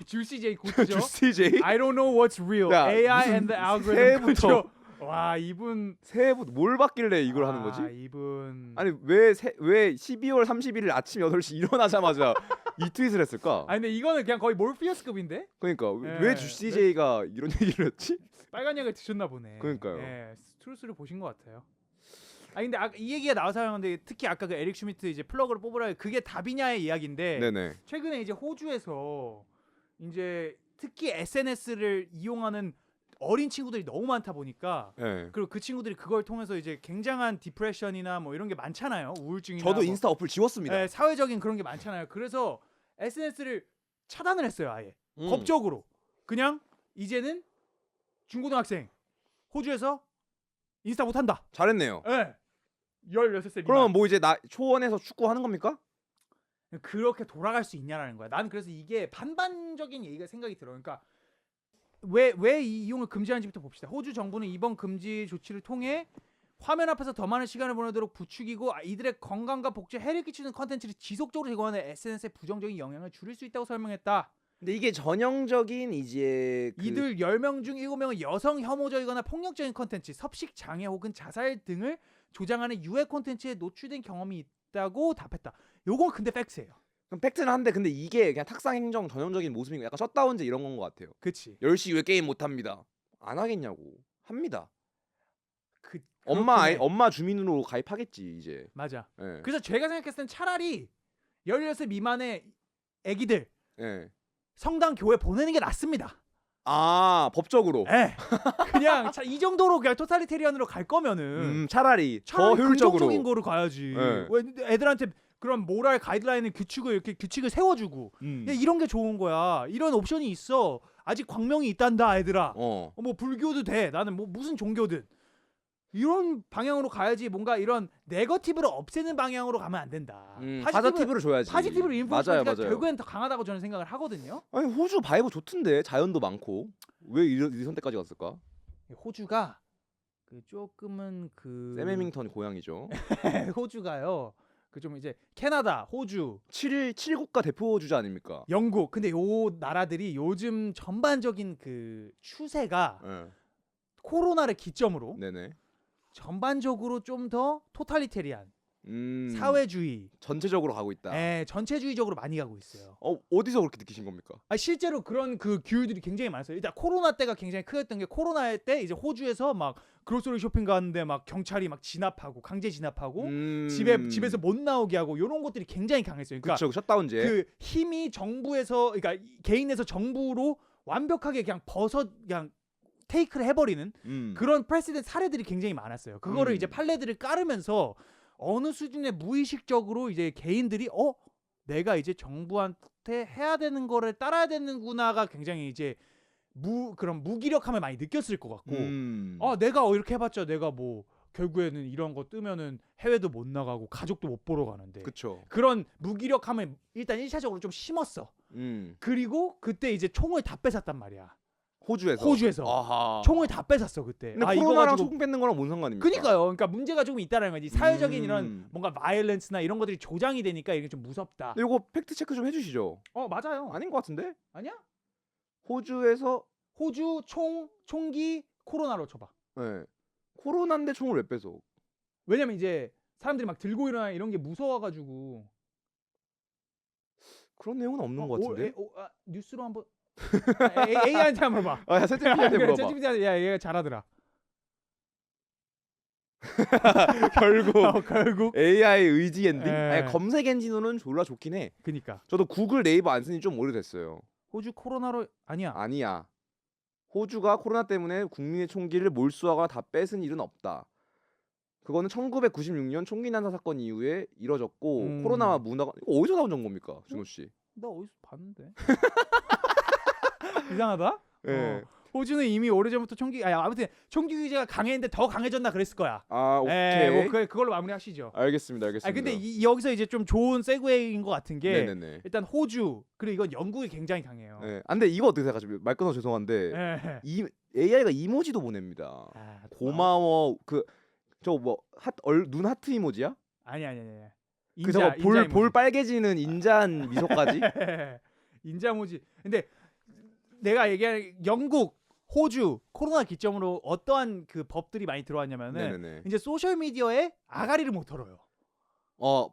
S2: 주시 제이 굿죠.
S1: 주CJ.
S2: I don't know what's real.
S1: 야,
S2: AI
S1: 무슨
S2: and the algorithm.
S1: 새해부터.
S2: 그쵸? 와 이분
S1: 새해부터 뭘 받길래 이걸 하는 거지?
S2: 이분.
S1: 아니 왜 12월 31일 아침 8시 일어나자마자 이 트윗을 했을까?
S2: 근데 이거는 그냥 거의 몰피어스급인데?
S1: 그러니까
S2: 예.
S1: 왜 주CJ가 이런 얘기를 했지?
S2: 빨간 약을 드셨나 보네.
S1: 그러니까요.
S2: 예, 트루스를 보신 것 같아요. 근데 이 얘기가 나와서 하는데 특히 아까 그 에릭 슈미트 이제 플러그를 뽑으라 그게 답이냐의 이야기인데
S1: 네네.
S2: 최근에 이제 호주에서 이제 특히 SNS를 이용하는 어린 친구들이 너무 많다 보니까
S1: 네.
S2: 그리고 그 친구들이 그걸 통해서 이제 굉장한 디프레션이나 뭐 이런 게 많잖아요. 우울증이나
S1: 저도
S2: 뭐,
S1: 인스타 어플 지웠습니다.
S2: 사회적인 그런 게 많잖아요. 그래서 SNS를 차단을 했어요. 아예
S1: 음.
S2: 법적으로. 그냥 이제는 중고등학생 호주에서 인스타 못 한다.
S1: 잘했네요.
S2: 예. 16살
S1: 그러면 뭐 이제 초원에서 축구 하는 겁니까?
S2: 그렇게 돌아갈 수 있냐라는 거야. 나는 그래서 이게 반반적인 얘기가 생각이 들어. 그러니까 왜 이 이용을 금지하는지부터 봅시다. 호주 정부는 이번 금지 조치를 통해 화면 앞에서 더 많은 시간을 보내도록 부추기고 이들의 건강과 복지에 해를 끼치는 컨텐츠를 지속적으로 제공하는 SNS의 부정적인 영향을 줄일 수 있다고 설명했다.
S1: 근데 이게 전형적인 이제
S2: 이들 10명 중 7명은 여성 혐오적이거나 폭력적인 컨텐츠, 섭식 장애 혹은 자살 등을 조장하는 유해 콘텐츠에 노출된 경험이 있다고 답했다. 요건 근데 팩트예요.
S1: 그럼 팩트는 한데 근데 이게 그냥 탁상 행정 전형적인 모습인 거 약간 셧다운제 이런 건 것 같아요.
S2: 그치.
S1: 10시 이후에 게임 못 합니다. 안 하겠냐고. 합니다.
S2: 그렇긴 해.
S1: 엄마 주민으로 가입하겠지 이제.
S2: 맞아.
S1: 예.
S2: 그래서 제가 생각했을 땐 차라리 16살 미만의 애기들
S1: 예.
S2: 성당 교회 보내는 게 낫습니다.
S1: 아 법적으로.
S2: 예. 그냥 이 정도로 그냥 토탈리테리언으로 갈 거면은
S1: 차라리 더
S2: 차라리
S1: 효율적으로.
S2: 긍정적인 거로 가야지.
S1: 예.
S2: 왜 애들한테 그런 모랄 가이드라인을 규칙을 세워주고 야, 이런 게 좋은 거야. 이런 옵션이 있어. 아직 광명이 있단다, 애들아.
S1: 어.
S2: 뭐 불교도 돼. 나는 뭐 무슨 종교든. 이런 방향으로 가야지. 뭔가 이런 네거티브를 없애는 방향으로 가면 안 된다.
S1: 파지티브로 줘야지.
S2: 파지티브로 인플루언스가
S1: 맞아요.
S2: 결국엔 더 강하다고 저는 생각을 하거든요.
S1: 아니 호주 바이브 좋던데 자연도 많고 왜 이 선택까지 갔을까?
S2: 호주가 그 조금은 그
S1: 샘 해밍턴 고향이죠.
S2: 호주가요. 그 좀 이제 캐나다, 호주,
S1: 7국가 대표 주자 아닙니까?
S2: 영국. 근데 요 나라들이 요즘 전반적인 그 추세가
S1: 예.
S2: 코로나를 기점으로
S1: 네네.
S2: 전반적으로 좀 더 토탈리테리안, 사회주의,
S1: 전체적으로 가고 있다.
S2: 전체주의적으로 많이 가고 있어요.
S1: 어디서 그렇게 느끼신 겁니까?
S2: 실제로 그런 그 기율들이 굉장히 많았어요. 일단 코로나 때가 굉장히 크였던 게 코로나 때 이제 호주에서 막 그로서리 쇼핑 가는데 막 경찰이 막 진압하고 강제 진압하고 집에서 못 나오게 하고 이런 것들이 굉장히 강했어요. 그러니까
S1: 그렇죠. 셧다운제.
S2: 그 힘이 정부에서 그러니까 개인에서 정부로 완벽하게 그냥 그냥 테이크를 해버리는 그런 프레시던트 사례들이 굉장히 많았어요. 그거를 이제 판례들을 깔으면서 어느 수준의 무의식적으로 이제 개인들이 내가 이제 정부한테 해야 되는 거를 따라야 되는구나가 굉장히 이제 그런 무기력함을 많이 느꼈을 것 같고 내가 이렇게 해봤자 내가 뭐 결국에는 이런 거 뜨면은 해외도 못 나가고 가족도 못 보러 가는데
S1: 그쵸.
S2: 그런 무기력함을 일단 1차적으로 좀 심었어. 그리고 그때 이제 총을 다 뺏었단 말이야. 호주에서
S1: 아하.
S2: 총을 다 뺏었어 그때.
S1: 근데 코로나랑 총 뺏는 거랑 뭔 상관입니까?
S2: 그니까요. 그러니까 문제가 조금 있다라는 거지. 사회적인 이런 뭔가 바이올런스나 이런 것들이 조장이 되니까 이게 좀 무섭다.
S1: 이거 팩트 체크 좀 해주시죠.
S2: 맞아요.
S1: 아닌 것 같은데?
S2: 아니야?
S1: 호주
S2: 총기 코로나로 쳐봐.
S1: 네. 코로나인데 총을 왜 뺏어?
S2: 왜냐면 이제 사람들이 막 들고 일어나 이런 게 무서워가지고.
S1: 그런 내용은 없는 것 같은데?
S2: 뉴스로 한번 AI한테 한번 봐.
S1: 야, 챗GPT한테 물어봐.
S2: 챗GPT한테 얘가 잘하더라.
S1: 결국 AI 의지 엔딩?
S2: 예.
S1: 아니, 검색 엔진으로는 졸라 좋긴 해.
S2: 그니까.
S1: 저도 구글 네이버 안 쓴지 좀 오래됐어요.
S2: 호주 코로나로
S1: 아니야. 호주가 코로나 때문에 국민의 총기를 몰수하거나 다 뺏은 일은 없다. 그거는 1996년 총기 난사 사건 이후에 이뤄졌고 코로나와 문화가 이거 어디서 나온 정보입니까, 준호 씨?
S2: 나 어디서 봤는데. 이상하다.
S1: 예.
S2: 호주는 이미 오래전부터 아무튼 총기 규제가 강했는데 더 강해졌나 그랬을 거야.
S1: 오케이.
S2: 그걸로 마무리하시죠.
S1: 알겠습니다.
S2: 근데 여기서 이제 좀 좋은 세그웨이인 것 같은 게
S1: 네네네.
S2: 일단 호주 그리고 이건 영국이 굉장히 강해요.
S1: 네. 근데 이거 어떻게 생각하세요? 말 끊어서 죄송한데 AI가 이모지도 보냅니다. 고마워. 눈 하트 이모지야?
S2: 아니.
S1: 그 저거 볼 빨개지는 인자한 미소까지?
S2: 인자모지. 근데 내가 얘기하는 영국, 호주 코로나 기점으로 어떠한 그 법들이 많이 들어왔냐면은
S1: 네네네.
S2: 이제 소셜 미디어에 아가리를 못 털어요.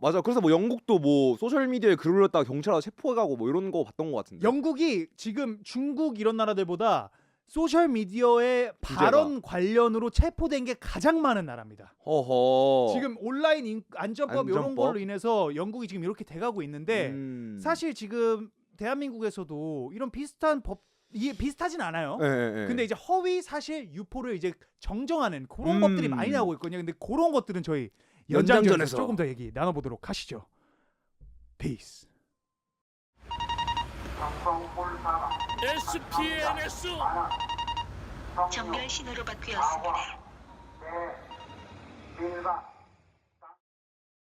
S1: 맞아. 그래서 뭐 영국도 뭐 소셜 미디어에 글 올렸다가 경찰하고 체포해가고 뭐 이런 거 봤던 것 같은데.
S2: 영국이 지금 중국 이런 나라들보다 소셜 미디어의 발언 관련으로 체포된 게 가장 많은 나라입니다.
S1: 허허.
S2: 지금 온라인 안전법 이런 걸로 인해서 영국이 지금 이렇게 돼가고 있는데 사실 지금 대한민국에서도 이런 비슷한 법 이게 비슷하진 않아요. 근데 이제 허위 사실 유포를 이제 정정하는 그런 법들이 많이 나오고 있거든요. 근데 그런 것들은 저희 연장전에서 조금 더 얘기 나눠보도록 하시죠. Peace.
S5: SPNS
S6: 정렬 신호로 바뀌었습니다.